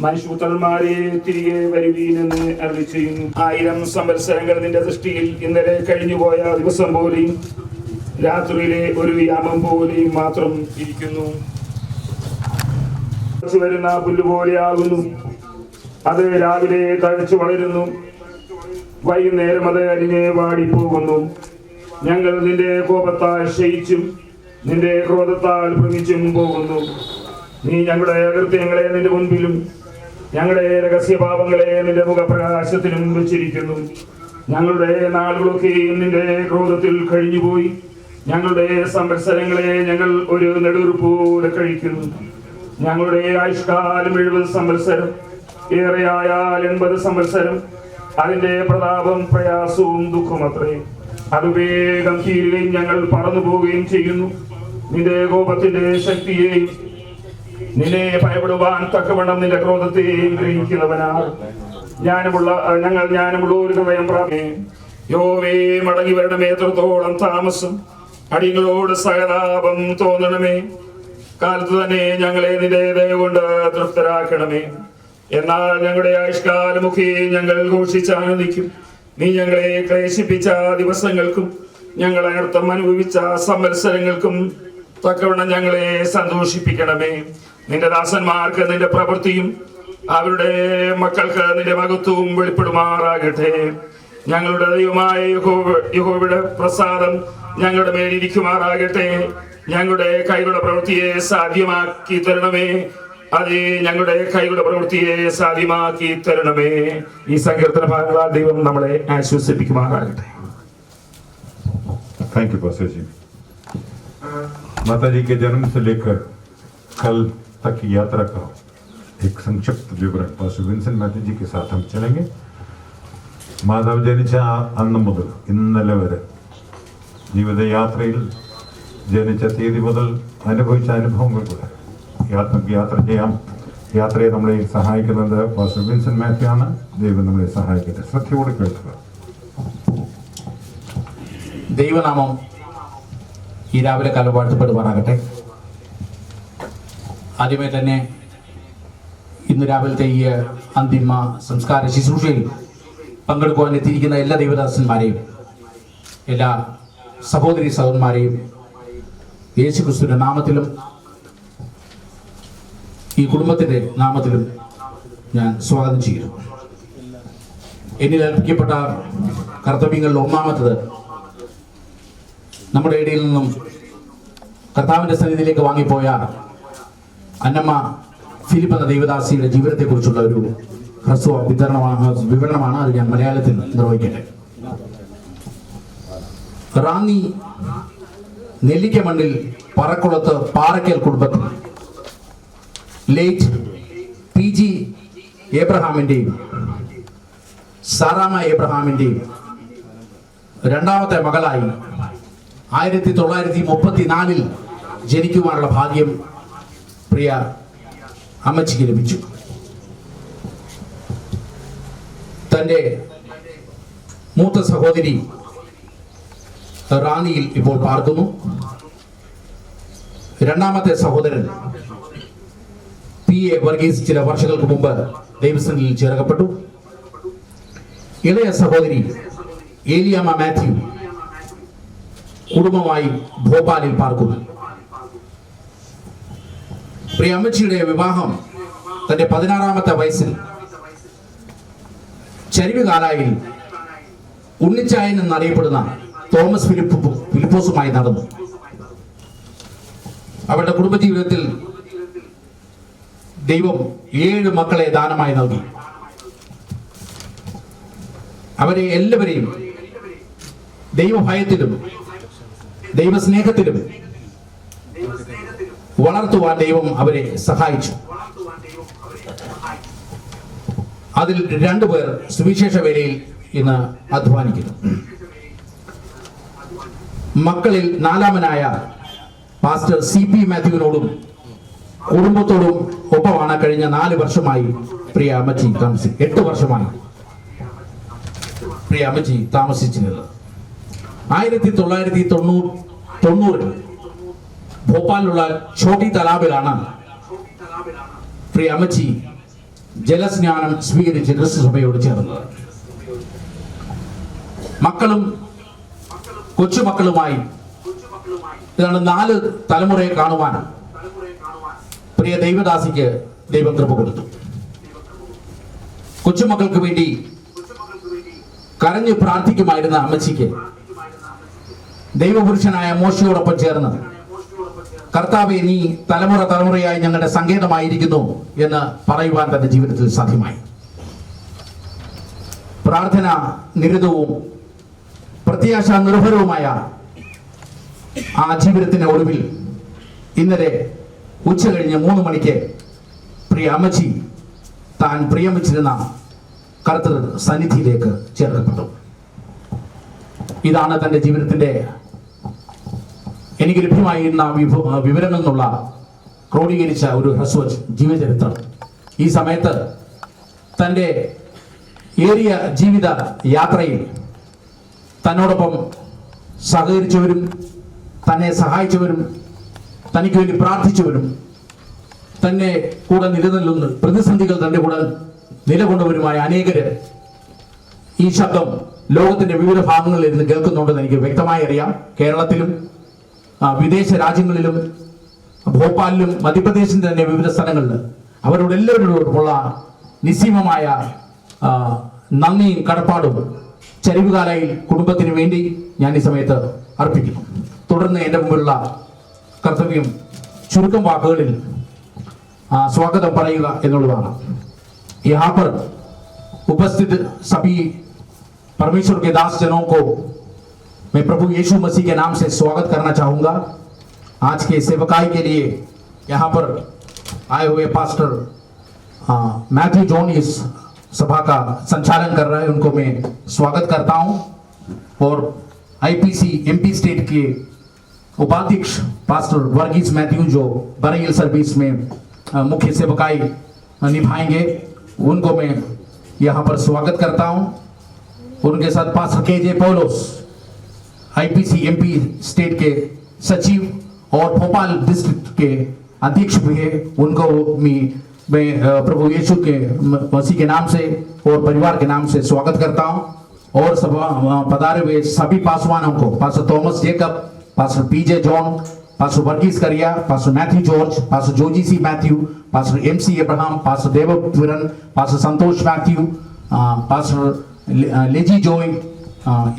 മനുഷ്യപുത്രന്മാരെ തിരികെ വരുവീനെന്ന് അരുളി ചെയ്യുന്നു. 1000 സംവത്സരങ്ങൾ നിന്റെ ദൃഷ്ടിയിൽ ഇന്നലെ കഴിഞ്ഞുപോയ ദിവസം പോലെയും രാത്രിയിലെ ഒരു യാമം പോലെയും മാത്രം ഇരിക്കുന്നു. വരുന്ന പുല്ലുപോലെയാകുന്നു. അത് രാവിലെ തഴച്ചു വളരുന്നു, വൈകുന്നേരം അത് അരിഞ്ഞ് വാടിപ്പോകുന്നു. ഞങ്ങൾ നിന്റെ കോപത്താൽ ക്ഷയിച്ചും നിന്റെ ക്രോധത്താൽ ഭ്രമിച്ചും പോകുന്നു. നീ ഞങ്ങളുടെ അകൃത്യങ്ങളെ നിന്റെ മുൻപിലും ഞങ്ങളുടെ രഹസ്യഭാവങ്ങളെ നിന്റെ മുഖപ്രകാശത്തിലും വെച്ചിരിക്കുന്നു. ഞങ്ങളുടെ നാളുകളൊക്കെയും നിന്റെ ക്രോധത്തിൽ കഴിഞ്ഞുപോയി. ഞങ്ങളുടെ സംവത്സരങ്ങളെ ഞങ്ങൾ ഒരു നെടുറുപ്പോലെ കഴിക്കുന്നു. ഞങ്ങളുടെ ആയുഷ്കാലം 70 സംവത്സരം, ഏറെയായാൽ 80 സംവത്സരം. അതിന്റെ പ്രതാപം പ്രയാസവും ദുഃഖമത്രേ. അത് വേഗം തീരുകയും ഞങ്ങൾ പറന്നു പോവുകയും ചെയ്യുന്നു. നിന്റെ കോപത്തിന്റെ ശക്തിയെയും നിന്നെ ഭയപ്പെടുവാൻ തക്കവണ്ണം നിന്റെ ക്രോധത്തെയും ഗ്രഹിക്കുന്നവനാണ്. ഞങ്ങൾ ജ്ഞാനമുള്ള ഒരു ഹൃദയം പ്രാപേ. യോവേ, മടങ്ങി വരണമേ. എത്രത്തോളം താമസം? അടികളോട് സഹതാപം തോന്നണമേ. കാലത്ത് തന്നെ ഞങ്ങളെ നിന്റെ ദയ കൊണ്ട് തൃപ്തരാക്കണമേ. എന്നാൽ ഞങ്ങളുടെ ആയുഷ്കാലമുഖി ഞങ്ങൾ ഘോഷിച്ചാനന്ദിക്കും. നീ ഞങ്ങളെ ക്ലേശിപ്പിച്ച ദിവസങ്ങൾക്കും ഞങ്ങൾ അനർത്ഥം അനുഭവിച്ച സംവത്സരങ്ങൾക്കും തക്കവണ്ണം ഞങ്ങളെ സന്തോഷിപ്പിക്കണമേ. നിന്റെ ദാസന്മാർക്ക് നിന്റെ പ്രവൃത്തിയും അവരുടെ മക്കൾക്ക് നിന്റെ മഹത്വവും വെളിപ്പെടുമാറാകട്ടെ. ഞങ്ങളുടെ ദൈവമായ യഹോവയുടെ പ്രസാദം ഞങ്ങളുടെ മേലിരിക്കുമാറാകട്ടെ. ഞങ്ങളുടെ കൈകളുടെ പ്രവൃത്തിയെ സാധ്യമാക്കി തരണമേ. അതേ, ഞങ്ങളുടെ കൈകളുടെ പ്രവൃത്തിയെ സാധ്യമാക്കി തരണമേ. ഈ സങ്കീർത്തന ഭാഗങ്ങളാൽ ദൈവം നമ്മളെ ആശ്വസിപ്പിക്കുമാറാകട്ടെ. थैंक यू पास्टर जी। माता जी के जन्म से लेकर कल तक की यात्रा का एक संक्षिप्त विवरण पास्टर विंसेंट मैथ्यू जी के साथ हम चलेंगे। മാതാവ് ജനിച്ച അന്ന് മുതൽ ഇന്നലെ വരെ ജീവിതയാത്രയിൽ ജനിച്ച തീയതി മുതൽ അനുഭവിച്ച അനുഭവങ്ങൾ കൂടെ യാത്ര ചെയ്യാം. യാത്രയെ നമ്മളെ സഹായിക്കുന്നത് പാസ്റ്റർ വിൻസെന്റ് മാത്യു ആണ്. ദൈവം നമ്മളെ സഹായിക്കട്ടെ. ശ്രദ്ധയോടെ കേൾക്കുക. ദൈവനാമം ഈ രാവിലെ കാലം വാഴ്ത്തപ്പെടുവാനാകട്ടെ. ആദ്യമേ തന്നെ ഇന്ന് രാവിലത്തെ ഈ അന്തിമ സംസ്കാര ശുശ്രൂഷയിൽ പങ്കെടുക്കുവാൻ എത്തിയിരിക്കുന്ന എല്ലാ ദൈവദാസന്മാരെയും എല്ലാ സഹോദരി സഹോദരന്മാരെയും യേശു ക്രിസ്തുവിന്റെ നാമത്തിലും ഈ കുടുംബത്തിന്റെ നാമത്തിലും ഞാൻ സ്വാഗതം ചെയ്യുന്നു. എന്നിൽ ഏൽപ്പിക്കപ്പെട്ട കർത്തവ്യങ്ങളിൽ ഒന്നാമത്തത് നമ്മുടെ ഇടയിൽ നിന്നും കർത്താവിന്റെ സന്നിധിയിലേക്ക് വാങ്ങിപ്പോയ അന്നമ്മ ഫിലിപ്പ് എന്ന ദൈവദാസിയുടെ ജീവിതത്തെക്കുറിച്ചുള്ള ഒരു ഹ്രസ്വ വിവരണമാണ്. അത് ഞാൻ മലയാളത്തിൽ നിർവഹിക്കട്ടെ. റാന്നി നെല്ലിക്കമണ്ണിൽ പറക്കുളത്ത് പാറയ്ക്കൽ കുടുംബത്തിൽ ലേറ്റ് PG ഏബ്രഹാമിന്റെയും സാറാമ ഏബ്രഹാമിന്റെയും രണ്ടാമത്തെ മകളായി 1934 ജനിക്കുവാനുള്ള ഭാഗ്യം പ്രിയ അമ്മച്ചിക്ക് ലഭിച്ചു. തൻ്റെ മൂത്ത സഹോദരി റാന്നിയിൽ ഇപ്പോൾ പാർക്കുന്നു. രണ്ടാമത്തെ സഹോദരൻ PA വർഗീസ് ചില വർഷങ്ങൾക്ക് മുമ്പ് ദൈവസന്നിധിയിൽ ചേർക്കപ്പെട്ടു. ഇളയ സഹോദരി ഏലിയാമ്മ മാത്യു കുടുംബമായി ഭോപ്പാലിൽ പാർക്കുന്നു. പ്രിയ അമ്മച്ചിയുടെ വിവാഹം തന്റെ 16ാമത്തെ വയസ്സിൽ ചരിവുകാലായിൽ ഉണ്ണിച്ചായൻ എന്നറിയപ്പെടുന്ന തോമസ് ഫിലിപ്പോസുമായി നടന്നു. അവരുടെ കുടുംബജീവിതത്തിൽ ദൈവം 7 മക്കളെ ദാനമായി നൽകി. അവരെ എല്ലാവരെയും ദൈവഭയത്തിലും ദൈവസ്നേഹത്തിലും വളർത്തുവാൻ ദൈവം അവരെ സഹായിച്ചു. അതിൽ 2 പേർ സുവിശേഷ വേലയിൽ ഇന്ന് അധ്വാനിക്കുന്നു. മക്കളിൽ 4ാമനായ പാസ്റ്റർ CP മാത്യുവിനോടും കുടുംബത്തോടും ഒപ്പമാണ് കഴിഞ്ഞ 4 വർഷമായി പ്രിയ അമ്മച്ചി 8 വർഷമായി പ്രിയ അമ്മച്ചി താമസിച്ചിരുന്നത്. 1990 ഭോപ്പാലിലുള്ള ഛോട്ടി തലാബിലാണ് പ്രിയ അമ്മച്ചി ജലസ്നാനം സ്വീകരിച്ച് ക്രിസ്തുസഭയോട് ചേർന്നത്. മക്കളും കൊച്ചുമക്കളുമായി ഇതാണ് 4 തലമുറയെ കാണുവാൻ പ്രിയ ദൈവദാസിക്ക് ദൈവം കൃപ കൊടുത്തു. കൊച്ചുമക്കൾക്ക് വേണ്ടി കരഞ്ഞു പ്രാർത്ഥിക്കുമായിരുന്ന അമ്മച്ചിക്ക് ദൈവപുരുഷനായ മോശയോടൊപ്പം ചേർന്ന് കർത്താവെ, നീ തലമുറയായി ഞങ്ങളുടെ സങ്കേതമായിരിക്കുന്നു എന്ന് പറയുവാൻ തന്റെ ജീവിതത്തിൽ സാധ്യമായി. പ്രാർത്ഥന നിരതവും പ്രത്യാശ നിർഭരവുമായ ആ ജീവിതത്തിന്റെ ഒടുവിൽ ഇന്നലെ ഉച്ച കഴിഞ്ഞ് 3 മണിക്ക് പ്രിയ അമ്മച്ചി താൻ പ്രിയമിച്ചിരുന്ന കർത്തൃ സന്നിധിയിലേക്ക് ചേർക്കപ്പെട്ടു. ഇതാണ് തന്റെ ജീവിതത്തിന്റെ എനിക്ക് ലഭ്യമായിരുന്ന വിവരങ്ങളിൽ നിന്നുള്ള ക്രോഡീകരിച്ച ഒരു ഹ്രസ്വ ജീവചരിത്രം. ഈ സമയത്ത് തൻ്റെ ഏറിയ ജീവിത യാത്രയിൽ തന്നോടൊപ്പം സഹകരിച്ചവരും തന്നെ സഹായിച്ചവരും തനിക്ക് വേണ്ടി പ്രാർത്ഥിച്ചവരും തന്നെ കൂടെ നിലനിൽക്കുന്ന പ്രതിസന്ധികൾ തന്റെ കൂടെ നിലകൊണ്ടവരുമായ അനേകര് ഈ ശബ്ദം ലോകത്തിന്റെ വിവിധ ഭാഗങ്ങളിൽ ഇരുന്ന് കേൾക്കുന്നുണ്ടെന്ന് എനിക്ക് വ്യക്തമായി അറിയാം. കേരളത്തിലും വിദേശ രാജ്യങ്ങളിലും ഭോപ്പാലിലും മധ്യപ്രദേശിലും തന്നെ വിവിധ സ്ഥലങ്ങളിൽ അവരോട് എല്ലാവരോടുമുള്ള നിസ്സീമമായ നന്ദിയും കടപ്പാടും ചരിവുകാലയിൽ കുടുംബത്തിന് വേണ്ടി ഞാൻ ഈ സമയത്ത് അർപ്പിക്കുന്നു. തുടർന്ന് എൻ്റെ മുമ്പിലുള്ള കർത്തവ്യം ചുരുക്കം വാക്കുകളിൽ स्वागतम പറയുക എന്നുള്ളതാണ്. यहाँ पर उपस्थित सभी परमेश्वर के दास जनों को मैं प्रभु यीशु मसीह के नाम से स्वागत करना चाहूंगा. आज के सेवकाई के लिए यहाँ पर आए हुए पास्टर मैथ्यू जॉन इस सभा का संचालन कर रहे हैं, उनको मैं स्वागत करता हूँ. और आईपीसी एमपी स्टेट के उपाध्यक्ष पास्टर वर्गीस मैथ्यू जो बरेली सर्विस में मुख्य सेवकाई निभाएंगे, उनको मैं यहाँ पर स्वागत करता हूँ. उनके साथ pastor KJ Paulose IPC MP state के सचिव और भोपाल डिस्ट्रिक्ट के अध्यक्ष भी है, उनको मैं प्रभु यीशु के मसीह के नाम से और परिवार के नाम से स्वागत करता हूँ. और सब पधारे हुए सभी पासवानों को, pastor Thomas Jacob, pastor PJ John, pastor Varghese Kariya, pastor Matthew George, pastor Joji C Matthew, pastor MC Abraham, pastor Devkiran, pastor Santosh Matthew, pastor Leji Joy,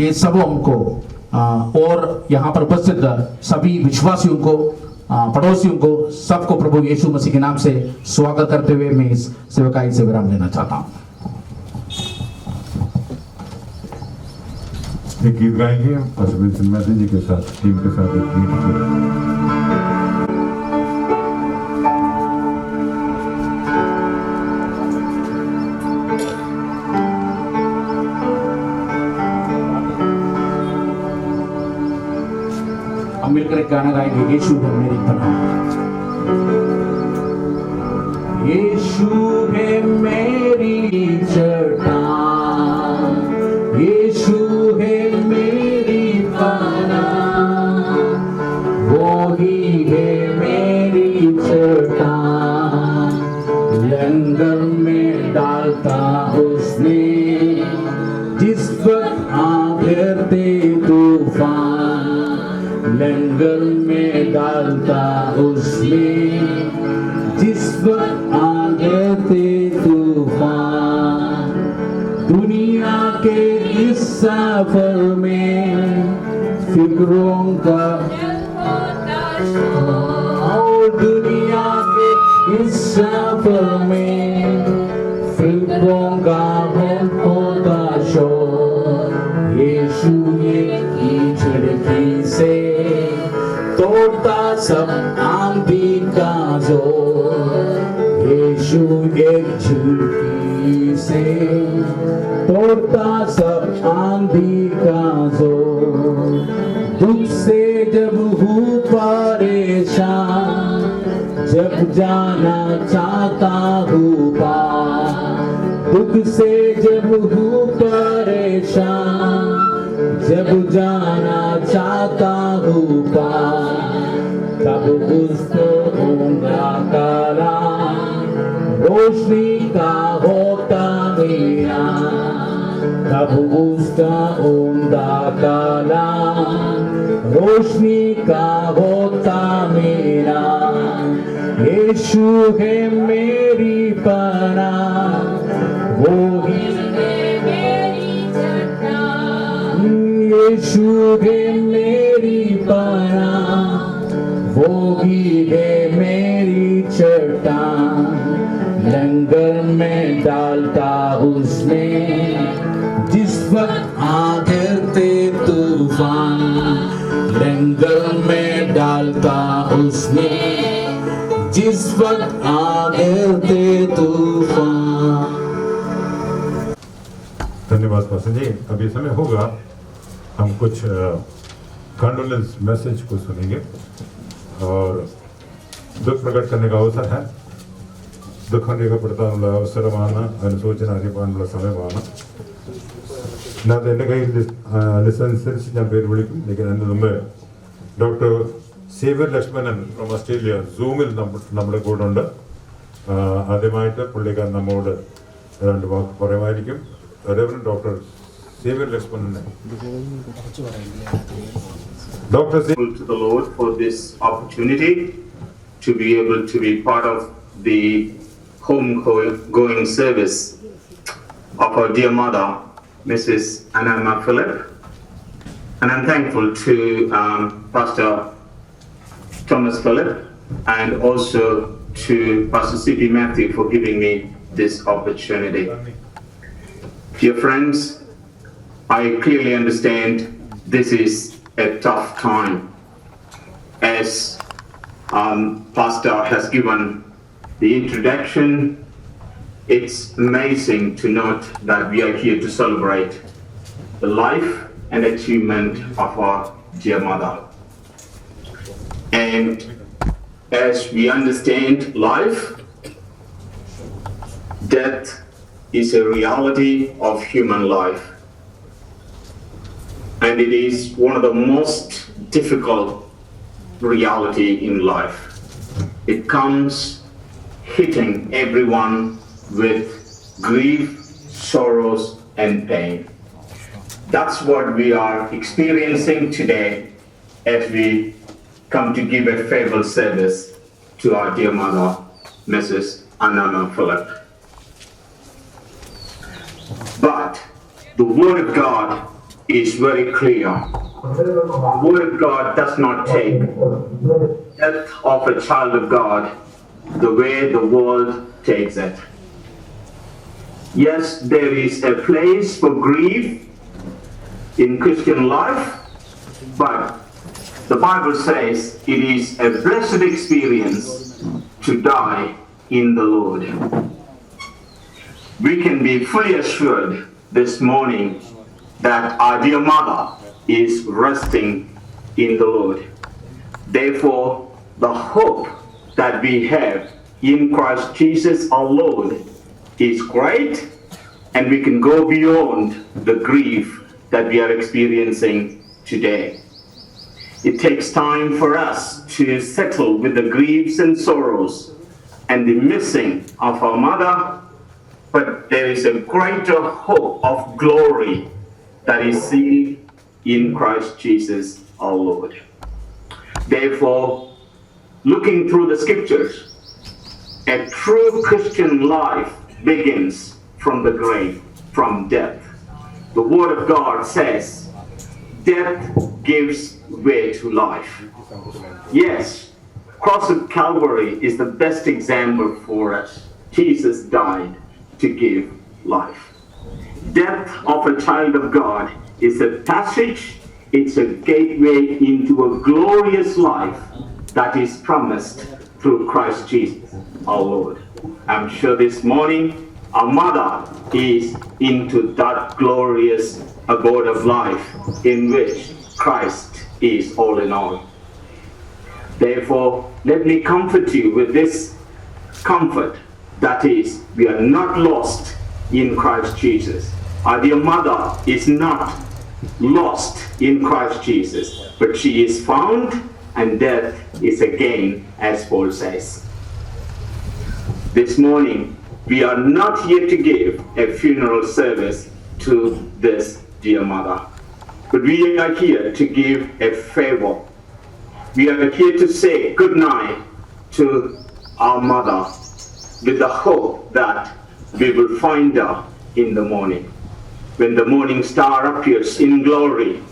ये सब हमको और यहाँ पर उपस्थित सभी विश्वासियों को, पड़ोसियों को, सबको प्रभु यीशु मसीह के नाम से स्वागत करते हुए मैं इस सेवकाई से विराम लेना चाहता हूँ. एक गीत गाएंगे पास्टर विंसेंट मैथ्यू जी के साथ, टीम के साथ एक गीत. हम मिलकर एक गाना गाएंगे, यीशु है मेरी पनाह. यीशु है मेरी चट्टान, यीशु है मेरी पनाह, वो ही है मेरी चट्टान. लंगर में डालता उसने जिस वक्त आते तूफान, लंगर में डालता उसमें जिस वक्त आगे थे तूफान. दुनिया के इस सफर में फिक्रों का और दुनिया के इस सफर में फिक्रों का होता शोर. यीशु खिड़की से तोड़ता सब आंधी का जोर. यीशु एक खिड़की से तोड़ता सब आंधी का जोर. दुख से जब हूँ परेशान, जब जाना चाहता हूँ पार. दुख से जब हूँ परेशान, जब जाना चाहता हूँ पार, तब पुस्तकों काला रोशनी का होता मेरा. तब उसका ऊंधा काला रोशनी का होता मेरा. यीशु है मेरी पनाह, वो ही यीशु है मेरी पनाह, वो ही है मेरी चट्टान. लंगर में डालता उसमें जिस वक्त आते तूफान. लंगर में डालता उसमें जिस वक्त आते तूफान. धन्यवाद पास्टर जी. अभी समय होगा हम कुछ कंडोलेंस मैसेज को सुनेंगे और दुख प्रकट करने का अवसर है. दुखंडेगा पड़तानुला अवसरमान अनुशोचनाधिपानुला समयमान नाते कई लिसनर्स ഞാൻ പേര് വിളിക്കും. लेकिन അതിന് മുമ്പ് doctor Xavier Lakshmanan from Australia സൂമിൽ നമ്മുടെ കൂടെ ഉണ്ട്. ആദ്യമായിട്ട് പുള്ളിക്കാരൻ നമ്മോട് രണ്ട് വാക്ക് പറയുമായിരിക്കും. റെവറൻഡ് ഡോക്ടർ സേവ്യർ ലക്ഷ്മണനെ. Dr. To the Lord for this opportunity to be able to be part of the home-going service of our dear mother, Mrs. Anna Philip. And I'm thankful to Pastor Thomas Philip and also to Pastor C.P. Matthew for giving me this opportunity. Dear friends, I clearly understand this is a tough time. As Pastor has given the introduction, it's amazing to note that we are here to celebrate the life and achievement of our dear mother. And as we understand life, death is a reality of human life. And it is one of the most difficult reality in life. It comes hitting everyone with grief, sorrows, and pain. That's what we are experiencing today as we come to give a farewell service to our dear mother, Mrs. Anna Philip. But the Word of God is very clear. The Word of God does not take death of a child of God the way the world takes it. Yes, there is a place for grief in Christian life, but the Bible says it is a blessed experience to die in the Lord. We can be fully assured this morning that our dear mother is resting in the Lord. Therefore, the hope that we have in Christ Jesus our Lord is great, and we can go beyond the grief that we are experiencing today. It takes time for us to settle with the griefs and sorrows and the missing of our mother, but there is a greater hope of glory that is seen in Christ Jesus our Lord. Therefore, looking through the scriptures, a true Christian life begins from the grave, from death. The Word of God says, death gives way to life. Yes, cross of Calvary is the best example for us. Jesus died to give life. Death of a child of God is a passage, it's a gateway into a glorious life that is promised through Christ Jesus our Lord. I'm sure this morning our mother is into that glorious abode of life in which Christ is all in all. Therefore, let me comfort you with this comfort, that is, we are not lost in Christ Jesus. Our dear mother is not lost in Christ Jesus, but she is found, and death is a gain, as Paul says. This morning, we are not here to give a funeral service to this dear mother, but we are here to give a farewell. We are here to say good night to our mother with the hope that we will find her in the morning. When the morning star appears in glory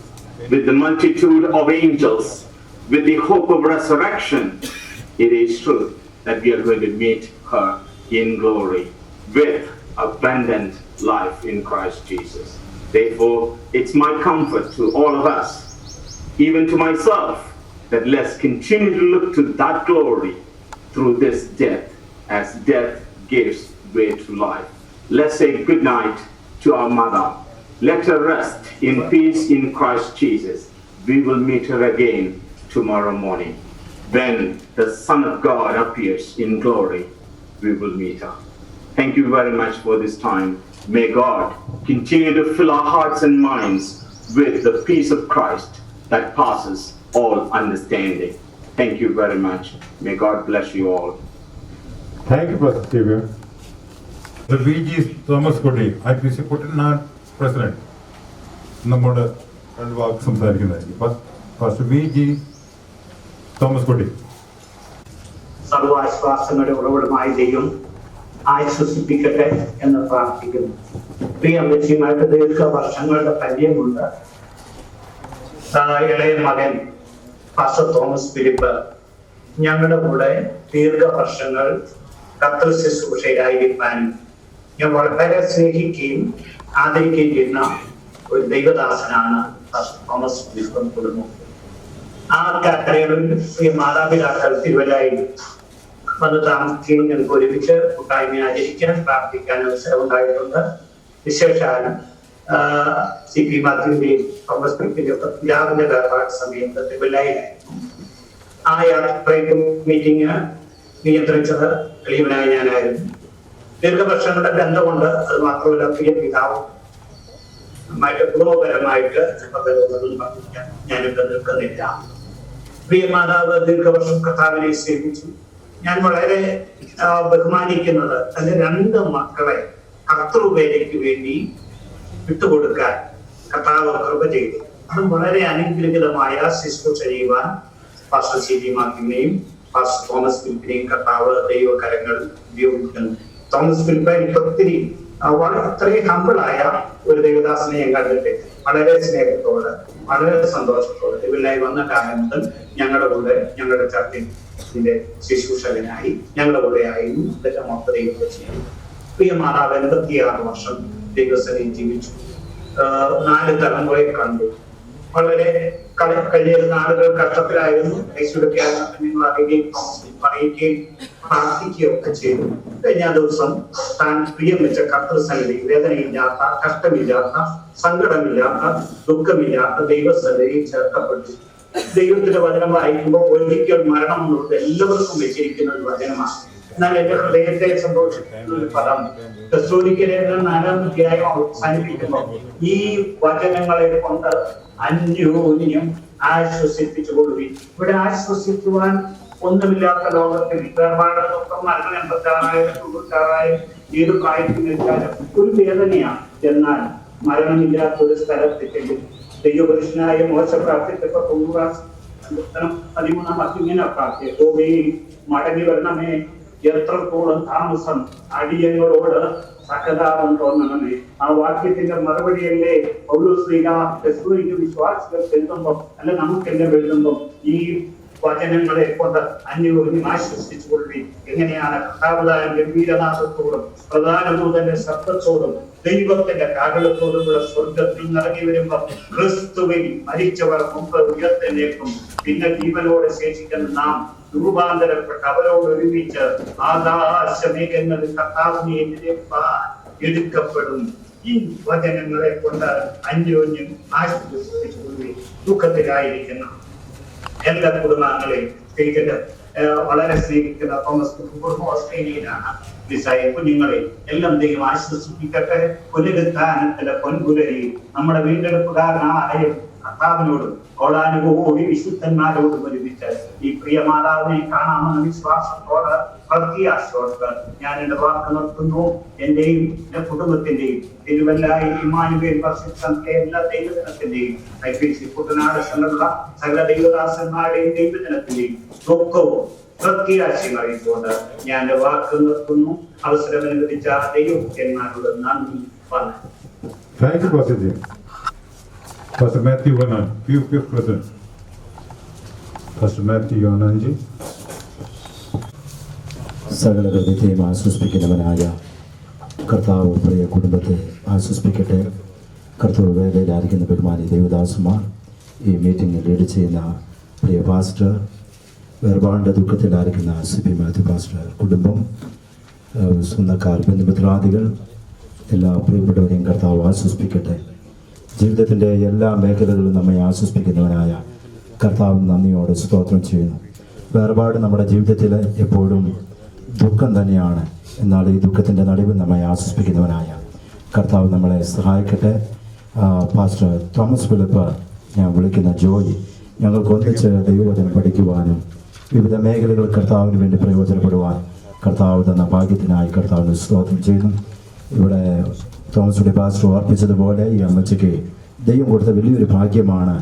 with the multitude of angels, with the hope of resurrection, it is true that we are going to meet her in glory with abundant life in Christ Jesus. Therefore, it's my comfort to all of us, even to myself, that let's continue to look to that glory through this death, as death gives way to life. Let's say good night to our mother. Let her rest in peace in Christ Jesus. We will meet her again tomorrow morning. When the Son of God appears in glory, we will meet her. Thank you very much for this time. May God continue to fill our hearts and minds with the peace of Christ that passes all understanding. Thank you very much. May God bless you all. Thank you, Pastor Xavier. The VG Thomas Kodi, IPC Kuttanaar President. നമ്മുടെ രണ്ട് വാക്ക് സംസാരിക്കുന്നതായിരിക്കും. First VG Thomas കൊടി. സർവാശ്വാസങ്ങളുടെ ഉറവിടമായ ദൈവം ആശ്വസിപ്പിക്കട്ടെ എന്ന് പ്രാർത്ഥിക്കുന്നു. പ്രിയ അമ്മച്ചിമാർക്ക് ദീർഘവർഷങ്ങളുടെ പരിചയമുണ്ട്. ഇളയ മകൻ pastor Thomas Philip ഞങ്ങളുടെ കൂടെ ദീർഘവർഷങ്ങൾ കർത്തൃ ശുശ്രൂഷയിലായിരിക്കാനും ഞാൻ വളരെ സ്നേഹിക്കുകയും ആദരിക്കുകയും ചെയ്യുന്ന ഒരു ദൈവദാസനാണ് പാസ്റ്റർ തോമസ് ഫിലിപ്പ് കുടുംബം. ആ കാലയളവിൽ പ്രിയ മാതാപിതാക്കൾ തിരുവല്ലായിൽ വന്ന് താമസിക്കുകയും ഞങ്ങൾക്ക് ഒരുമിച്ച് കൂട്ടായ്മ ആചരിക്കാൻ പ്രാർത്ഥിക്കാൻ അവസരം ഉണ്ടായിട്ടുണ്ട്. വിശേഷാൽ CP മാത്യുവിന്റെയും തോമസ് ഫിലിപ്പിന്റെ പിതാവിന്റെ വേർപാട് സമയത്ത് തിരുവല്ലായിലായിരുന്നു. ആ യാത്രയും മീറ്റിംഗ് നിയന്ത്രിച്ചത് എളിയവനായ ഞാനായിരുന്നു. ദീർഘവർഷങ്ങളുടെ ബന്ധമുണ്ട്. അത് മാത്രമല്ല പ്രിയ പിതാവും കുടുംബപരമായിട്ട് ഞാനിവിടെ നിൽക്കുന്നില്ല. പ്രിയ മാതാവ് ദീർഘവർഷം കർത്താവിനെ സേവിച്ചു. ഞാൻ വളരെ ബഹുമാനിക്കുന്നത് തന്റെ 2 മക്കളെ കർത്തൃവേലയ്ക്ക് വേണ്ടി വിട്ടുകൊടുക്കാൻ കർത്താവ് കൃപ ചെയ്തു. അതും വളരെ അനുഗ്രഹീതമായ ശുശ്രൂഷ ചെയ്യുവാൻ പാസ്റ്റർ CP മാത്യുവിനെയും പാസ്റ്റർ തോമസ് ഫിലിപ്പിനെയും കർത്താവ് ദൈവകരങ്ങൾ ഉപയോഗിക്കുന്നു. തോമസ് ഫിലിപ്പ് എനിക്ക് ഒത്തിരി അത്രയും ഹമ്പിളായ ഒരു ദേവദാസനെ ഞാൻ കണ്ടിട്ട് വളരെ സ്നേഹത്തോടെ വളരെ സന്തോഷത്തോടെ തിരുവല്ലായി വന്ന കാലം മുതൽ ഞങ്ങളുടെ കൂടെ ഞങ്ങളുടെ ചർച്ചിന്റെ ശുശ്രൂഷകനായി ഞങ്ങളുടെ കൂടെ ആയിരുന്നു. ഇതൊക്കെ മൊത്തം ദൈവം. പ്രിയ മാതാവ് 86 വർഷം ദൈവസനയിൽ ജീവിച്ചു. 4 തലമുറയെ കണ്ടു. വളരെ കഴിഞ്ഞ നാളുകൾ കഷ്ടത്തിലായിരുന്നു. ഐശ്വര്യ നിങ്ങൾ അറിയുകയും പ്രാർത്ഥിക്കുകയും ഒക്കെ ചെയ്തു. കഴിഞ്ഞ ദിവസം താൻ പ്രിയം വെച്ച കർത്തൃസന്നിധി വേദനയില്ലാത്ത, കഷ്ടമില്ലാത്ത, സങ്കടമില്ലാത്ത, ദുഃഖമില്ലാത്ത ദൈവസന്നിധിയിൽ ചേർക്കപ്പെട്ടു. ദൈവത്തിന്റെ വചനം വായിക്കുമ്പോൾ ഒരിക്കൽ മരണം എന്നുള്ളത് എല്ലാവർക്കും വെച്ചിരിക്കുന്ന ഒരു വചനമാണ്. എന്നാൽ എന്റെ ഹൃദയത്തെ സന്തോഷിക്കുന്ന ഒരു പദം ക്രിസ്തോലിക്കലെ 4-ാം അധ്യായം അവസാനിപ്പിക്കുമ്പോൾ ഈ വചനങ്ങളെ കൊണ്ട് അന്യോന്യം ആശ്വസിപ്പിച്ചുകൊള്ളുകയും. ഇവിടെ ആശ്വസിക്കുവാൻ ഒന്നുമില്ലാത്ത ലോകത്തിൽ വേർപാട് ദുഃഖം മരണം 86,000 ഏത് പ്രായത്തിൽ നിൽക്കാനും ഒരു വേദനയാണ്. എന്നാൽ മരണമില്ലാത്ത ഒരു സ്ഥലത്തെങ്കിൽ ദൈവപുരുഷനായ മോശ പ്രാർത്ഥിച്ചപ്പോൾ 13-ാം ഇങ്ങനെ പ്രാർത്ഥിച്ചു, മടങ്ങി വരണമേ, എത്രത്തോളം താമസം അടിയങ്ങളോട് സകതാപം തോന്നണമേ. ആ വാക്യത്തിന്റെ മറുപടിയല്ലേ പൗലോസ് വിശ്വാസികൾക്ക് എഴുതുമ്പം അല്ല നമുക്കെല്ലാം എഴുതുമ്പം ഈ വചനങ്ങളെ കൊണ്ട് അന്യോന്യം ആശ്വസിച്ചുകൊള്ളി. എങ്ങനെയാണ് കർത്താവതാരം ഗംഭീരനാഥത്തോടും പ്രധാനദൂതന്റെ ശബ്ദത്തോടും ദൈവത്തിന്റെ കാഹളത്തോടും കൂടെ സ്വർഗത്തിൽ നിറങ്ങി വരുമ്പോൾ ക്രിസ്തുവിൽ മരിച്ചവർ മുമ്പ് ഉയർത്തെഴുന്നേൽക്കും. പിന്നെ ജീവനോടെ ശേഷിക്കുന്ന നാം രൂപാന്തരപ്പെട്ട് അവരോട് ഒരുമിച്ച് ആകാശമേഘങ്ങളിൽ കർത്താവിനെ എതിരേൽപ്പാൻ എടുക്കപ്പെടും. ഈ വചനങ്ങളെ കൊണ്ട് അന്യോന്യം ആശ്വസിച്ചുകൊള്ളി. ദുഃഖത്തിലായിരിക്കുന്ന എല്ലാ കുടുംബാംഗങ്ങളെയും വളരെ സ്നേഹിക്കുന്ന തോമസ് കുടുംബം ഓസ്ട്രേലിയയിലാണ്. കുഞ്ഞുങ്ങളെ എല്ലാം ദൈവം ആശ്വസിപ്പിക്കട്ടെ. പുനരുത്ഥാനത്തിലെ പൊൻപുലരി നമ്മുടെ വീണ്ടെടുപ്പുകാരനായ കർത്താവിനോടും കോടാനുകൂടി വിശുദ്ധന്മാരോടും ഒരുമിച്ച് ഈ പ്രിയ മാതാവിനെ കാണാമെന്ന വിശ്വാസത്തോട് പ്രത്യാശയോട് ഞാൻ എന്റെ വാക്ക് നിർത്തുന്നു. എന്റെയും എന്റെ കുടുംബത്തിന്റെയും തിരുവല്ലായി ഇമ്മാനുവേൽ വർഷിച്ചത്തെ എല്ലാ ദൈവജനത്തിന്റെയും IPC കുട്ടനാട് സകല ദൈവദാസന്മാരുടെയും ദൈവജനത്തിന്റെയും ദുഃഖവും പ്രത്യാശയും അറിയിച്ചുകൊണ്ട് ഞാൻ എന്റെ വാക്ക് നിർത്തുന്നു. അവസരം അനുവദിച്ച ദൈവഭക്തന്മാരോട് നന്ദി പറഞ്ഞു. Pastor Matthew Vanan, few present. Pastor Matthew Vananji. സകല ഹൃദയത്തെയും ആശ്വസിപ്പിക്കുന്നവനായ കർത്താവ് പ്രിയ കുടുംബത്തെ ആശ്വസിപ്പിക്കട്ടെ. കർത്താവ് വേദനയിലായിരിക്കുന്ന ബഹുമാനി ദേവദാസുമാർ, ഈ മീറ്റിംഗ് ലീഡ് ചെയ്യുന്ന പ്രിയ പാസ്റ്റർ, വേർപാടിൻ്റെ ദുഃഖത്തിലായിരിക്കുന്ന CP മാത്യു പാസ്റ്റർ കുടുംബം, സ്വന്തക്കാർ, ബന്ധുമിത്രാദികൾ, എല്ലാ പ്രിയപ്പെട്ടവരെയും കർത്താവ് ആശ്വസിപ്പിക്കട്ടെ. ജീവിതത്തിൻ്റെ എല്ലാ മേഖലകളിലും നമ്മെ ആശ്വസിപ്പിക്കുന്നവനായ കർത്താവ് നന്ദിയോടെ സ്തോത്രം ചെയ്യുന്നു. വേർപാട് നമ്മുടെ ജീവിതത്തിൽ എപ്പോഴും ദുഃഖം തന്നെയാണ്. എന്നാൽ ഈ ദുഃഖത്തിൻ്റെ നടുവിൽ നമ്മെ ആശ്വസിപ്പിക്കുന്നവനായ കർത്താവ് നമ്മളെ സഹായിക്കട്ടെ. പാസ്റ്റർ തോമസ് ഫിലിപ്പ്, ഞാൻ വിളിക്കുന്ന ജോയി, ഞങ്ങൾക്ക് ഒന്നിച്ച് ദൈവവചനം പഠിക്കുവാനും വിവിധ മേഖലകൾ കർത്താവിന് വേണ്ടി പ്രയോജനപ്പെടുവാൻ കർത്താവ് തന്ന ഭാഗ്യത്തിനായി കർത്താവിന് സ്തോത്രം ചെയ്യുന്നു. ഇവിടെ തോമസ് പാസ്റ്റർ ഓർപ്പിച്ചതുപോലെ ഈ അമ്മച്ചിക്ക് ദൈവം കൊടുത്ത വലിയൊരു ഭാഗ്യമാണ്.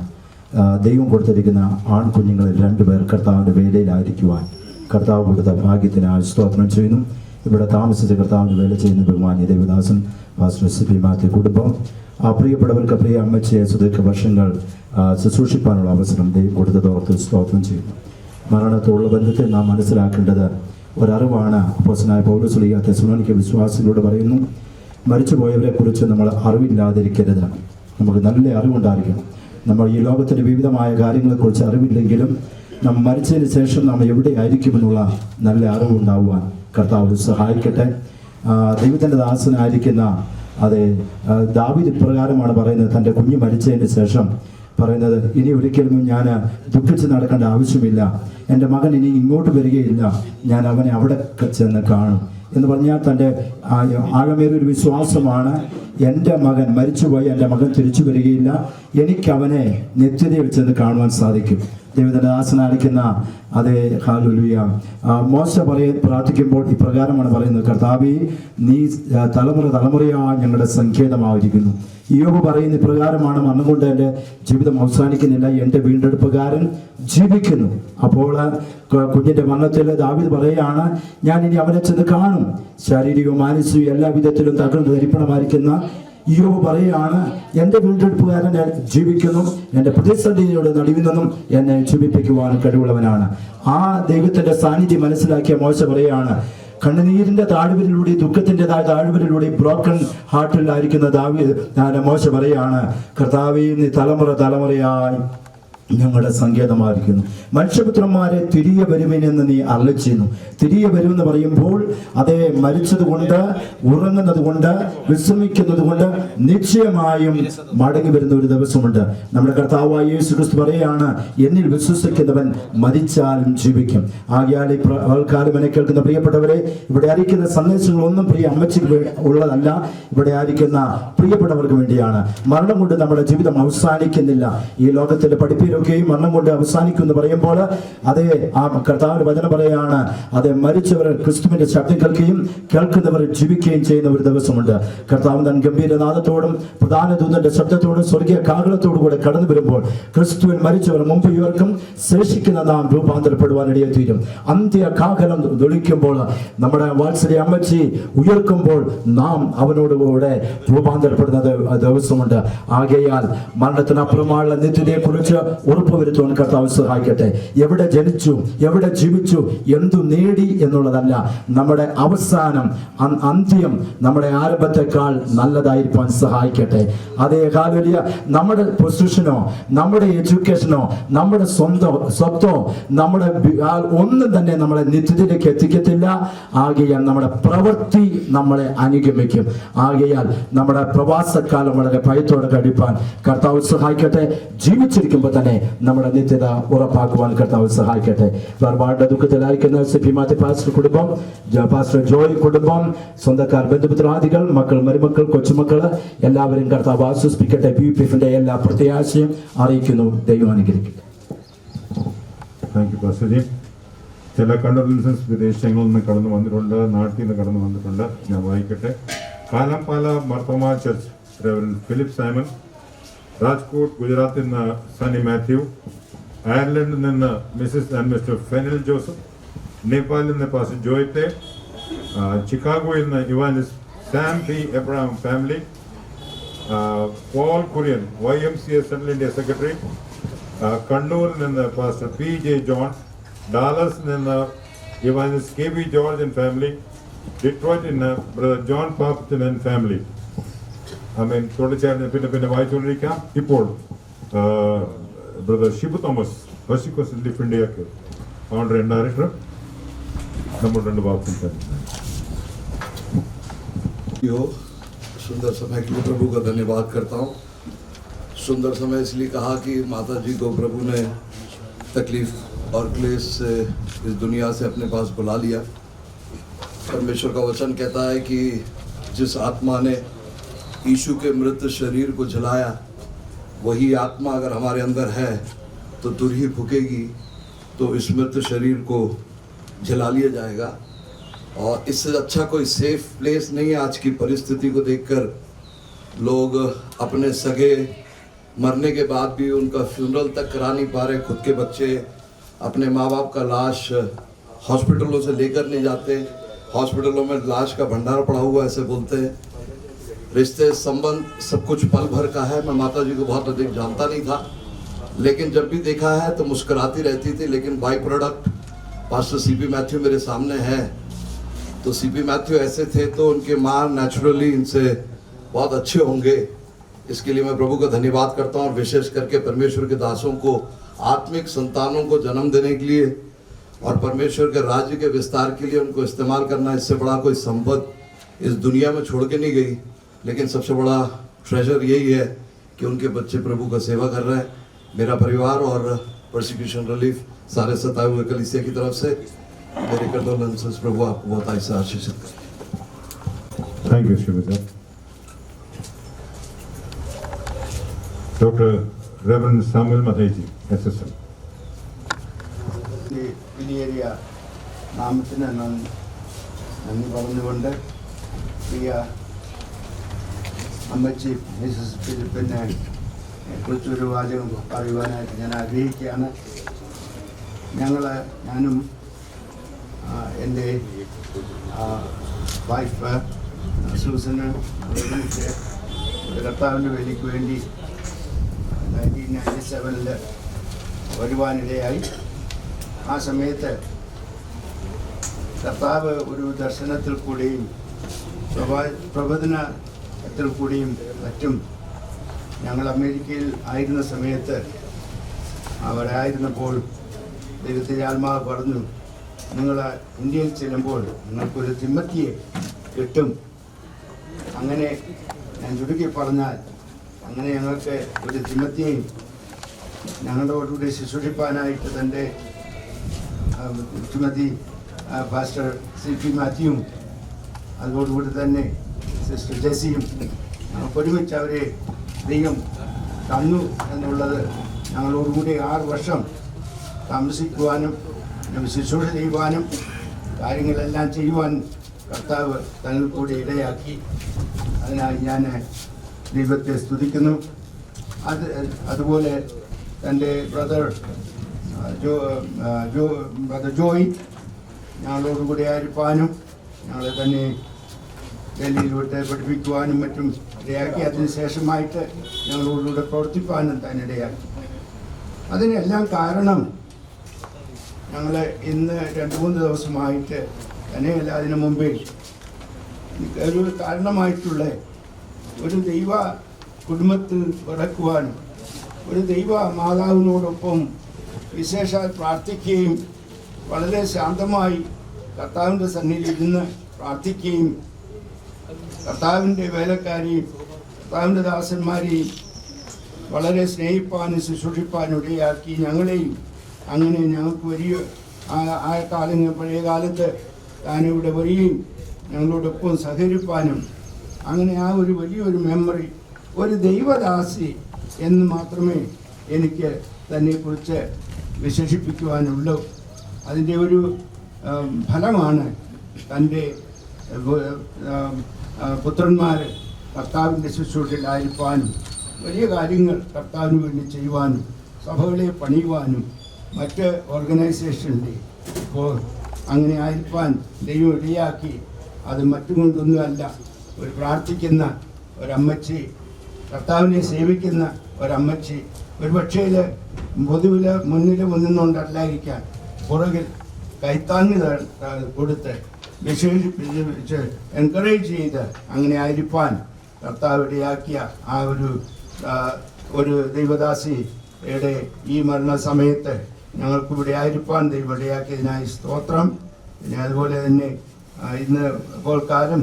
ദൈവം കൊടുത്തിരിക്കുന്ന ആൺകുഞ്ഞുങ്ങളിൽ 2 പേർ കർത്താവിൻ്റെ വേലയിലായിരിക്കുവാൻ കർത്താവ് കൊടുത്ത ഭാഗ്യത്തിനായി സ്തോത്രം ചെയ്യുന്നു. ഇവിടെ താമസിച്ച് കർത്താവിന് വേല ചെയ്യുന്ന ബഹുമാന്യ Devadasan pastor C P Mathew കുടുംബം, പ്രിയപ്പെട്ടവർക്ക് പ്രിയ അമ്മച്ചിയെ സുദീർഘ വർഷങ്ങൾ ശുശ്രൂഷിപ്പാനുള്ള അവസരം ദൈവം കൊടുത്തതോർത്ത് സ്തോത്രം ചെയ്യുന്നു. മരണത്തോടുള്ള ബന്ധത്തിൽ നാം മനസ്സിലാക്കേണ്ടത് ഒരറിവാണ്. അപ്പോസ്തലനായ പൗലോസ് ശ്ലീഹ തെസ്സലോനിക്ക വിശ്വാസികളോട് പറയുന്നു, മരിച്ചുപോയവരെ കുറിച്ച് നമ്മൾ അറിവില്ലാതിരിക്കരുത്. നമുക്ക് നല്ല അറിവുണ്ടായിരിക്കണം. നമ്മൾ ഈ ലോകത്തിൻ്റെ വിവിധമായ കാര്യങ്ങളെക്കുറിച്ച് അറിവില്ലെങ്കിലും നാം മരിച്ചതിന് ശേഷം നാം എവിടെയായിരിക്കുമെന്നുള്ള നല്ല അറിവുണ്ടാവുവാൻ കർത്താവ് സഹായിക്കട്ടെ. ദൈവത്തിൻ്റെ ദാസനായിരിക്കുന്ന ദാവീദ് ഇപ്രകാരമാണ് പറയുന്നത്, തൻ്റെ കുഞ്ഞ് മരിച്ചതിന് ശേഷം പറയുന്നത്, ഇനി ഒരിക്കലും ഞാൻ ദുഃഖിച്ച് നടക്കേണ്ട ആവശ്യമില്ല, എൻ്റെ മകൻ ഇനി ഇങ്ങോട്ട് വരികയില്ല, ഞാൻ അവനെ അവിടെ ചെന്ന് കാണും എന്ന് പറഞ്ഞാൽ തൻ്റെ ആഴമേറിയൊരു വിശ്വാസമാണ്. എൻ്റെ മകൻ മരിച്ചുപോയി, എൻ്റെ മകൻ തിരിച്ചു വരികയില്ല, എനിക്കവനെ നിത്യതയിൽ ചെന്ന് കാണുവാൻ സാധിക്കും. ദൈവത്തിൻ്റെ ദാസനായിരിക്കുന്ന ഹല്ലേലൂയ മോശ പ്രാർത്ഥിക്കുമ്പോൾ ഇപ്രകാരമാണ് പറയുന്നത്, കർത്താവേ നീ തലമുറയായി ഞങ്ങളുടെ സങ്കേതമായിരിക്കുന്നു. യോബ് പറയുന്ന ഇപ്രകാരമാണ്, മണ്ണുകൊണ്ട് എൻ്റെ ജീവിതം അവസാനിക്കുന്നില്ല, എൻ്റെ വീണ്ടെടുപ്പുകാരൻ ജീവിക്കുന്നു. അപ്പോൾ കുഞ്ഞിൻ്റെ മരണത്തിൽ ദാവീദ് പറയുകയാണ്, ഞാൻ ഇനി അവനെ ചെന്ന് കാണും. ശാരീരികവും മാനസികവും എല്ലാ വിധത്തിലും തകർന്ന് ധരിപ്പണമായിരിക്കുന്ന യോബ് പറയുകയാണ്, എൻ്റെ വീണ്ടെടുപ്പുകാരൻ ജീവിക്കുന്നു, എൻ്റെ പ്രതിസന്ധിയുടെ നടുവിൽ നിന്നും എന്നെ ജീവിപ്പിക്കുവാൻ കഴിവുള്ളവനാണ്. ആ ദൈവത്തിൻ്റെ സാന്നിധ്യം മനസ്സിലാക്കിയ മോശ പറയുകയാണ്, കണ്ണുനീരിന്റെ താഴ്വരയിലൂടെ, ദുഃഖത്തിൻ്റെതായ താഴ്വരയിലൂടെ, ബ്രോക്കൺ ഹാർട്ടിലായിരിക്കുന്ന മോശ പറയാണ്, കർത്താവേ നീ തലമുറയായി ഞങ്ങളുടെ സങ്കേതമായിരിക്കുന്നു. മനുഷ്യപുത്രന്മാരെ തിരികെ വരുമെന്ന് നീ അരുളിച്ചെയ്യുന്നു. തിരികെ വരുമെന്ന് പറയുമ്പോൾ അതേ മരിച്ചത് കൊണ്ട്, ഉറങ്ങുന്നത് കൊണ്ട്, വിശ്രമിക്കുന്നത് കൊണ്ട് നിശ്ചയമായും മടങ്ങി വരുന്ന ഒരു ദിവസമുണ്ട്. നമ്മുടെ കർത്താവായ യേശു ക്രിസ്തു പറയുകയാണ്, എന്നിൽ വിശ്വസിക്കുന്നവൻ മരിച്ചാലും ജീവിക്കും. ആകയാൽ ഈ കാലം എന്നെ കേൾക്കുന്ന പ്രിയപ്പെട്ടവരെ, ഇവിടെ ആയിരിക്കുന്ന സന്ദേശങ്ങളൊന്നും പ്രിയ അമ്മച്ചിക്ക് ഉള്ളതല്ല, ഇവിടെ ആയിരിക്കുന്ന പ്രിയപ്പെട്ടവർക്ക് വേണ്ടിയാണ്. മരണം കൊണ്ട് നമ്മുടെ ജീവിതം അവസാനിക്കുന്നില്ല. ഈ ലോകത്തിന്റെ പഠിപ്പിൽ മരണം കൊണ്ട് അവസാനിക്കും എന്ന് പറയുമ്പോൾ അതേ ആ കർത്താവിന്റെ വചനം പറയാണ്, അതേ മരിച്ചവർ ക്രിസ്തുവിന്റെ ശബ്ദം കേൾക്കുകയും കേൾക്കുന്നവർ ജീവിക്കുകയും ചെയ്യുന്ന ഒരു ദിവസമുണ്ട്. കർത്താവ് തൻ ഗംഭീരനാദത്തോടും പ്രധാന ദൂതന്റെ ശബ്ദത്തോടും സ്വർഗീയ കാഹളത്തോടും കൂടെ കടന്നു വരുമ്പോൾ ക്രിസ്തുവിൽ മരിച്ചവർ മുമ്പ് ഇവർക്കും ശേഷിക്കുന്ന നാം രൂപാന്തരപ്പെടുവാൻ ഇടയെത്തീരും. അന്ത്യ കാഹളം തൊളിക്കുമ്പോൾ നമ്മുടെ വാത്സല്യ അമ്മച്ചി ഉയർക്കുമ്പോൾ നാം അവനോടുകൂടെ രൂപാന്തരപ്പെടുന്നത് ദിവസമുണ്ട്. ആകയാൽ മരണത്തിനപ്പുറമുള്ള നിത്യതയെ കുറിച്ച് ഉറപ്പുവരുത്തുവാൻ കർത്താവ് സഹായിക്കട്ടെ. എവിടെ ജനിച്ചു, എവിടെ ജീവിച്ചു, എന്തു നേടി എന്നുള്ളതല്ല നമ്മുടെ അവസാനം, അന്ത്യം നമ്മുടെ ആരംഭത്തെക്കാൾ നല്ലതായിരിക്കാൻ സഹായിക്കട്ടെ. അതേ ഹല്ലേലൂയ. നമ്മുടെ പൊസിഷനോ, നമ്മുടെ എഡ്യൂക്കേഷനോ, നമ്മുടെ സ്വത്തോ, നമ്മുടെ ഒന്നും തന്നെ നമ്മളെ നിത്യതയിലേക്ക് എത്തിക്കത്തില്ല. ആകയാൽ നമ്മുടെ പ്രവൃത്തി നമ്മളെ അനുഗമിക്കും. ആകയാൽ നമ്മുടെ പ്രവാസക്കാലം വളരെ ഭയത്തോടെ കഴിപ്പാൻ കർത്താവ് സഹായിക്കട്ടെ. ജീവിച്ചിരിക്കുമ്പോൾ തന്നെ നമ്മുടെ നിത്യത ഉറപ്പാക്കുവാൻ കർത്താവ് സഹായിക്കട്ടെ. വേർപാടിന്റെ ദുഃഖത്തിലായിരിക്കുന്ന സി മാത്യു പാസ്റ്റർ കുടുംബം, പാസ്റ്റർ ജോയ് കുടുംബം, സ്വന്തക്കാർ, ബന്ധുമിത്രാദികൾ, മക്കൾ, മരുമക്കൾ, കൊച്ചുമക്കള് എല്ലാവരും കർത്താവ് ആശ്വസിപ്പിക്കട്ടെ. PUPFന്റെ എല്ലാ പ്രത്യാശയും അറിയിക്കുന്നു. ദൈവം അനുഗ്രഹിക്കട്ടെ. താങ്ക് യു പാസ്റ്റർജി. ചില കണ്ടോലൻസസ് വിദേശങ്ങളിൽ നിന്ന് കടന്നു വന്നിട്ടുണ്ട്, നാട്ടിൽ നിന്ന് കടന്നു വന്നിട്ടുണ്ട്. ഞാൻ വായിക്കട്ടെ. Kalampala Marthoma church reverend Philip Simon, Rajkot ഗുജറാത്തിൽ നിന്ന് സണ്ണി മാത്യു, അയർലൻഡിൽ നിന്ന് Mrs and Mr Fenil Joseph, നേപ്പാളിൽ നിന്ന് പാസ്റ്റർ ജോയ്ത്തെ, ചിക്കാഗോയിൽ നിന്ന് ഇവാനിസ് Sam P Abraham family, Paul Kurian YMCA central India secretary, കണ്ണൂരിൽ നിന്ന് പാസ്റ്റർ PJ ജോൺ, ഡാലസിൽ നിന്ന് ഇവാനിസ് KB ജോർജ് ആൻഡ് ഫാമിലി, ഡിട്രോയിറ്റിൽ നിന്ന് brother John Pappachan and family. തുടർച്ചയായി പിന്നെ വായിച്ചുകൊണ്ടിരിക്കാം. ഇപ്പോൾ ബ്രദർ ഷിബു തോമസ്, വസിക്കോസ് റിലീഫ് ഇന്ത്യക്ക് ഫൗണ്ടർ ആൻഡ് ഡയറക്ടർ, നമ്മൾ 2 വാക്ക് സംസാരിക്കും. सुंदर समय के लिए प्रभु का धन्यवाद करता हूँ. सुंदर समय इसलिए कहा कि माता जी को प्रभु ने तकलीफ और क्लेश से इस दुनिया से अपने पास बुला लिया. परमेश्वर का वचन कहता है कि जिस आत्मा ने यीशु के मृत शरीर को जलाया, वही आत्मा अगर हमारे अंदर है तो दूर ही फूकेगी तो इस मृत शरीर को जला लिया जाएगा। और इससे अच्छा कोई सेफ प्लेस नहीं है। आज की परिस्थिति को देखकर लोग अपने सगे मरने के बाद भी उनका फ्यूनरल तक करा नहीं पा रहे। खुद के बच्चे अपने माँ बाप का लाश हॉस्पिटलों से लेकर नहीं जाते। हॉस्पिटलों में लाश का भंडार पड़ा हुआ ऐसे बोलते हैं। रिश्ते संबंध सब कुछ पल भर का है। मैं माता जी को बहुत अधिक जानता नहीं था, लेकिन जब भी देखा है तो मुस्कुराती रहती थी। लेकिन by product pastor CP Matthew मेरे सामने है। तो सीपी मैथ्यू ऐसे थे तो उनके माँ नेचुरली इनसे बहुत अच्छे होंगे। इसके लिए मैं प्रभु का धन्यवाद करता हूँ, और विशेष करके परमेश्वर के दासों को आत्मिक संतानों को जन्म देने के लिए और परमेश्वर के राज्य के विस्तार के लिए उनको इस्तेमाल करना। इससे बड़ा कोई संपत्ति इस दुनिया में छोड़ के नहीं गई, लेकिन सबसे बड़ा ट्रेजर यही है कि उनके बच्चे प्रभु का सेवा कर रहे हैं। मेरा परिवार और परसिक्यूशन रिलीफ सारे सताए हुए कलीसिया की तरफ से मेरे कंडोलेंसेस। प्रभु आपको बहुत ऐसा आशीषित करें। Thank you Shivaja. Doctor reverend Samuel Mathai ji, SSL। വിലയേറിയ നാമത്തിന് നന്ദി പറഞ്ഞുകൊണ്ട് പ്രിയ അമ്മച്ചി മിസസ് ഫിലിപ്പിനെ കുറിച്ചൊരു വാചകം പറയുവാനായിട്ട് ഞാൻ ആഗ്രഹിക്കുകയാണ്. ഞാനും എൻ്റെ വൈഫ് സൂസന് ഒരുമിച്ച് കർത്താവിൻ്റെ വേദിക്ക് വേണ്ടി 1997 വരുവാനിടയായി. ആ സമയത്ത് കർത്താവ് ഒരു ദർശനത്തിൽ കൂടിയും പ്രവചനത്തിൽ കൂടിയും മറ്റും ഞങ്ങൾ അമേരിക്കയിൽ ആയിരുന്ന സമയത്ത് അവരായിരുന്നപ്പോൾ ദൈവത്തിൻ്റെ ആത്മാവ് പറഞ്ഞു, നിങ്ങൾ ഇന്ത്യയിൽ ചെല്ലുമ്പോൾ നിങ്ങൾക്കൊരു തിമ്മത്തിയെ കിട്ടും. അങ്ങനെ ഞാൻ ചുരുക്കി പറഞ്ഞാൽ അങ്ങനെ ഞങ്ങൾക്ക് ഒരു തിമ്മത്തിയെയും ഞങ്ങളോടുകൂടി ശുശ്രൂഷിപ്പാനായിട്ട് തൻ്റെ ശ്രീമതി പാസ്റ്റർ CP മാത്യുവും അതോടുകൂടി തന്നെ സിസ്റ്റർ ജെസിയും ഒരുമിച്ച് അവരെ ദൈവം തന്നു എന്നുള്ളത് ഞങ്ങളോടുകൂടി 6 വർഷം താമസിക്കുവാനും ശുശ്രൂഷ ചെയ്യുവാനും കാര്യങ്ങളെല്ലാം ചെയ്യുവാൻ കർത്താവ് തങ്ങൾ കൂടി ഇടയാക്കി. അതിനായി ഞാൻ ദൈവത്തെ സ്തുതിക്കുന്നു. അതുപോലെ തൻ്റെ ബ്രദർ ജോയ് ഞങ്ങളോടുകൂടി ആയിരിക്കാനും ഞങ്ങളെ തന്നെ ഡൽഹിയിലോട്ട് പഠിപ്പിക്കുവാനും മറ്റും ഇടയാക്കി. അതിനുശേഷമായിട്ട് ഞങ്ങളോടുകൂടെ പ്രവർത്തിപ്പാനും തന്നെ ഇടയാക്കി. അതിനെല്ലാം കാരണം ഞങ്ങൾ ഇന്ന് 2-3 ദിവസമായിട്ട് തന്നെയല്ല, അതിനു മുമ്പേ ഒരു കാരണമായിട്ടുള്ള ഒരു ദൈവ കുടുംബത്തിൽ പിറക്കുവാനും ഒരു ദൈവ മാതാവിനോടൊപ്പം വിശേഷാൽ പ്രാർത്ഥിക്കുകയും വളരെ ശാന്തമായി കർത്താവിൻ്റെ സന്നിധിയിൽ ഇരുന്ന് പ്രാർത്ഥിക്കുകയും കർത്താവിൻ്റെ വേലക്കാരെയും കർത്താവിൻ്റെ ദാസന്മാരെയും വളരെ സ്നേഹിപ്പാനും ശുശ്രൂഷിപ്പാനും ഇടയാക്കി. ഞങ്ങളെയും അങ്ങനെ ഞങ്ങൾക്ക് വലിയ ആ കാലങ്ങൾ പഴയ കാലത്ത് താനിവിടെ വരികയും ഞങ്ങളോടൊപ്പം സഹകരിപ്പാനും അങ്ങനെ ആ ഒരു വലിയൊരു മെമ്മറി, ഒരു ദൈവദാസി എന്ന് മാത്രമേ എനിക്ക് തന്നെക്കുറിച്ച് വിശേഷിപ്പിക്കുവാനുള്ളൂ. അതിൻ്റെ ഒരു ഫലമാണ് തൻ്റെ പുത്രന്മാർ കർത്താവിൻ്റെ ശുശ്രൂഷയിലായിരിക്കാനും വലിയ കാര്യങ്ങൾ കർത്താവിന് വേണ്ടി ചെയ്യുവാനും സഭകളെ പണിയുവാനും മറ്റ് ഓർഗനൈസേഷൻ്റെ ഇപ്പോൾ അങ്ങനെ ആയിരിക്കാൻ ദൈവം ഇടയാക്കി. അത് മറ്റുകൊണ്ടൊന്നുമല്ല, ഒരു പ്രാർത്ഥിക്കുന്ന ഒരമ്മച്ചി, കർത്താവിനെ സേവിക്കുന്ന ഒരമ്മച്ചി, ഒരു പക്ഷേ പൊതുവിൽ മുന്നിൽ നിന്നുകൊണ്ടല്ലായിരിക്കാൻ പുറകിൽ കൈത്താങ്ങ് കൊടുത്ത് വിശേഷിപ്പിച്ച് എൻകറേജ് ചെയ്ത് അങ്ങനെ ആയിരിക്കാൻ കർത്താവ് ഇടയാക്കിയ ആ ഒരു ദൈവദാസിയുടെ ഈ മരണസമയത്ത് ഞങ്ങൾക്കിവിടെ ആയിരിക്കാൻ ദൈവം ഇടയാക്കിയതിനായി സ്തോത്രം. പിന്നെ അതുപോലെ തന്നെ ഇന്ന് ഇപ്പോൾ കാലം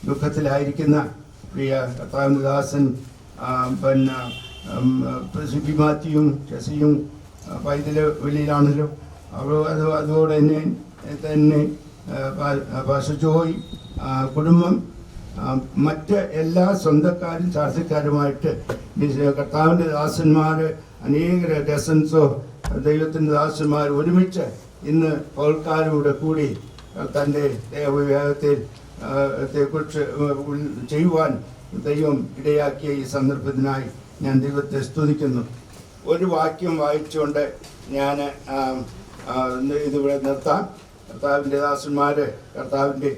ദുഃഖത്തിലായിരിക്കുന്ന പ്രിയ കർത്താവിൻ്റെ ദാസൻ പിന്നെ CP മാത്യുവും ജെസിയും പൈതൽ വെളിയിലാണല്ലോ. അതോടെ തന്നെ പാസ്റ്റർ ജോയ് കുടുംബം മറ്റ് എല്ലാ സ്വന്തക്കാരും ചാർച്ചക്കാരുമായിട്ട് കർത്താവിൻ്റെ ദാസന്മാർ അനേക ഡസൻസോ ദൈവത്തിൻ്റെ ദാസന്മാർ ഒരുമിച്ച് ഇന്ന് പകൽക്കാലൂടെ കൂടി തൻ്റെ ദേവവിഭാഗത്തെക്കുറിച്ച് ചെയ്യുവാൻ ദൈവം ഇടയാക്കിയ ഈ സന്ദർഭത്തിനായി ഞാൻ ദൈവത്തെ സ്തുതിക്കുന്നു. ഒരു വാക്യം വായിച്ചുകൊണ്ട് ഞാൻ ഇതിവിടെ നിർത്താം. കർത്താവിൻ്റെ ദാസന്മാർ കർത്താവിൻ്റെ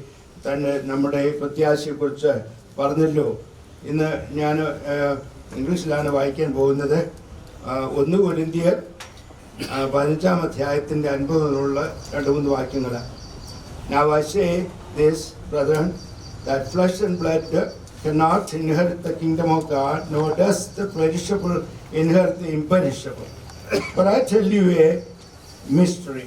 തന്നെ നമ്മുടെ പ്രത്യാശയെക്കുറിച്ച് പറഞ്ഞല്ലോ. ഇന്ന് ഞാൻ ഇംഗ്ലീഷിലാണ് വായിക്കാൻ പോകുന്നത്. 1 കൊരിന്ത്യർ 15-ാം അധ്യായത്തിൻ്റെ 50 മുതലുള്ള 2-3 വാക്യങ്ങൾ. Now I say this, brethren, that flesh and blood cannot inherit the kingdom of God, nor does the perishable inherit the imperishable. But I tell you a mystery.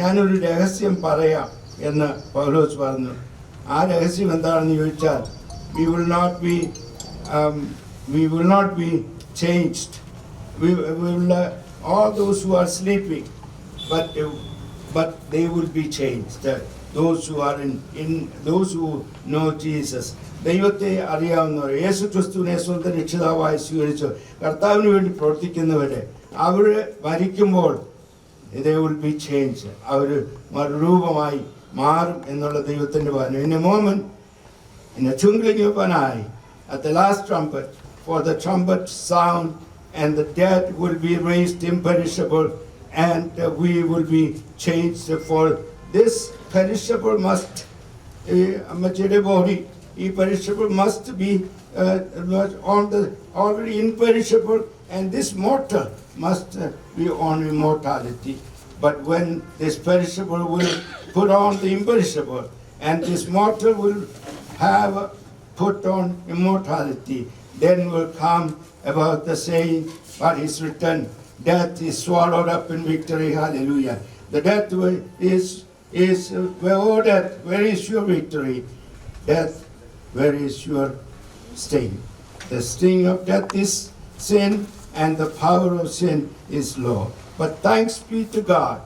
ഞാനൊരു രഹസ്യം പറയാം എന്ന് പൗലോസ് പറഞ്ഞു. ആ രഹസ്യം എന്താണെന്ന് ചോദിച്ചാൽ, we will not be changed. We will all those who are sleeping, but they will be changed. Those who are in those who know Jesus. ദൈവത്തെ അറിയാവുന്നവർ, യേശു ക്രിസ്തുവിനെ സ്വന്തം രക്ഷിതാവായി സ്വീകരിച്ചു കർത്താവിന് വേണ്ടി പ്രവർത്തിക്കുന്നവരെ അവർ മരിക്കുമ്പോൾ they will be changed. അവർ മറുരൂപമായി മാറും എന്നുള്ള ദൈവത്തിൻ്റെ വചനം. In a moment, in a twinkling of an eye, at the last trumpet, for the trumpet sound, and the dead will be raised imperishable, and we will be changed. For this perishable must, body, perishable must be on the already imperishable, and this mortal must be on immortality. But when this perishable will put on the imperishable, and this mortal will have put on immortality, then will come about the saying what is written, death is swallowed up in victory. Hallelujah. The death is oh death, where is your victory? Death, where is your sting? The sting of death is sin, and the power of sin is law. But thanks be to God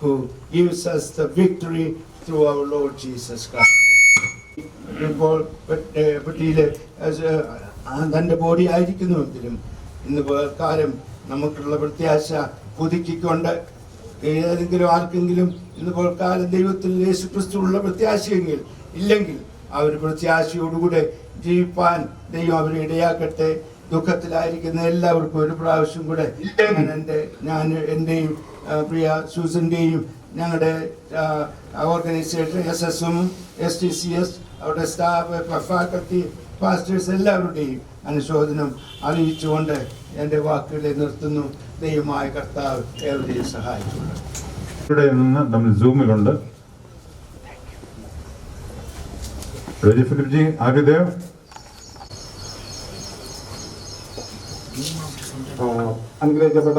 who gives us the victory through our Lord Jesus Christ. ഇപ്പോൾ പെട്ടിയിൽ തൻ്റെ body ആയിരിക്കുന്നുവെങ്കിലും ഇന്ന് കാലം നമുക്കുള്ള പ്രത്യാശ പുതുക്കിക്കൊണ്ട് ഏതെങ്കിലും ആർക്കെങ്കിലും ഇന്ന് കാലം ദൈവത്തിൽ യേശു ക്രിസ്തുവിലുള്ള പ്രത്യാശയെങ്കിൽ ഇല്ലെങ്കിൽ അവർ പ്രത്യാശയോടുകൂടെ ജീവിപ്പാൻ ദൈവം അവരെ ഇടയാക്കട്ടെ. ദുഃഖത്തിലായിരിക്കുന്ന എല്ലാവർക്കും ഒരു പ്രാവശ്യം കൂടെ ഞാൻ എൻ്റെയും പ്രിയ സൂസൻ്റെയും ഞങ്ങളുടെ ഓർഗനൈസേഷൻ SSM STCS അവരുടെ സ്റ്റാഫ് ഫാക്കൽറ്റി പാസ്റ്റേഴ്സ് എല്ലാവരുടെയും അനുശോചനം അറിയിച്ചുകൊണ്ട് എൻ്റെ വാക്കുകളെ നിർത്തുന്നു. ദൈവമായ കർത്താവ് ഏവരെയും സഹായിക്കുന്നു. ഇവിടെ നിന്ന് നമ്മൾ സൂമിലുണ്ട്. റോജി ഫിലിപ്പ് ജി ആगे देव. അനുഗ്രഹിക്കപ്പെട്ട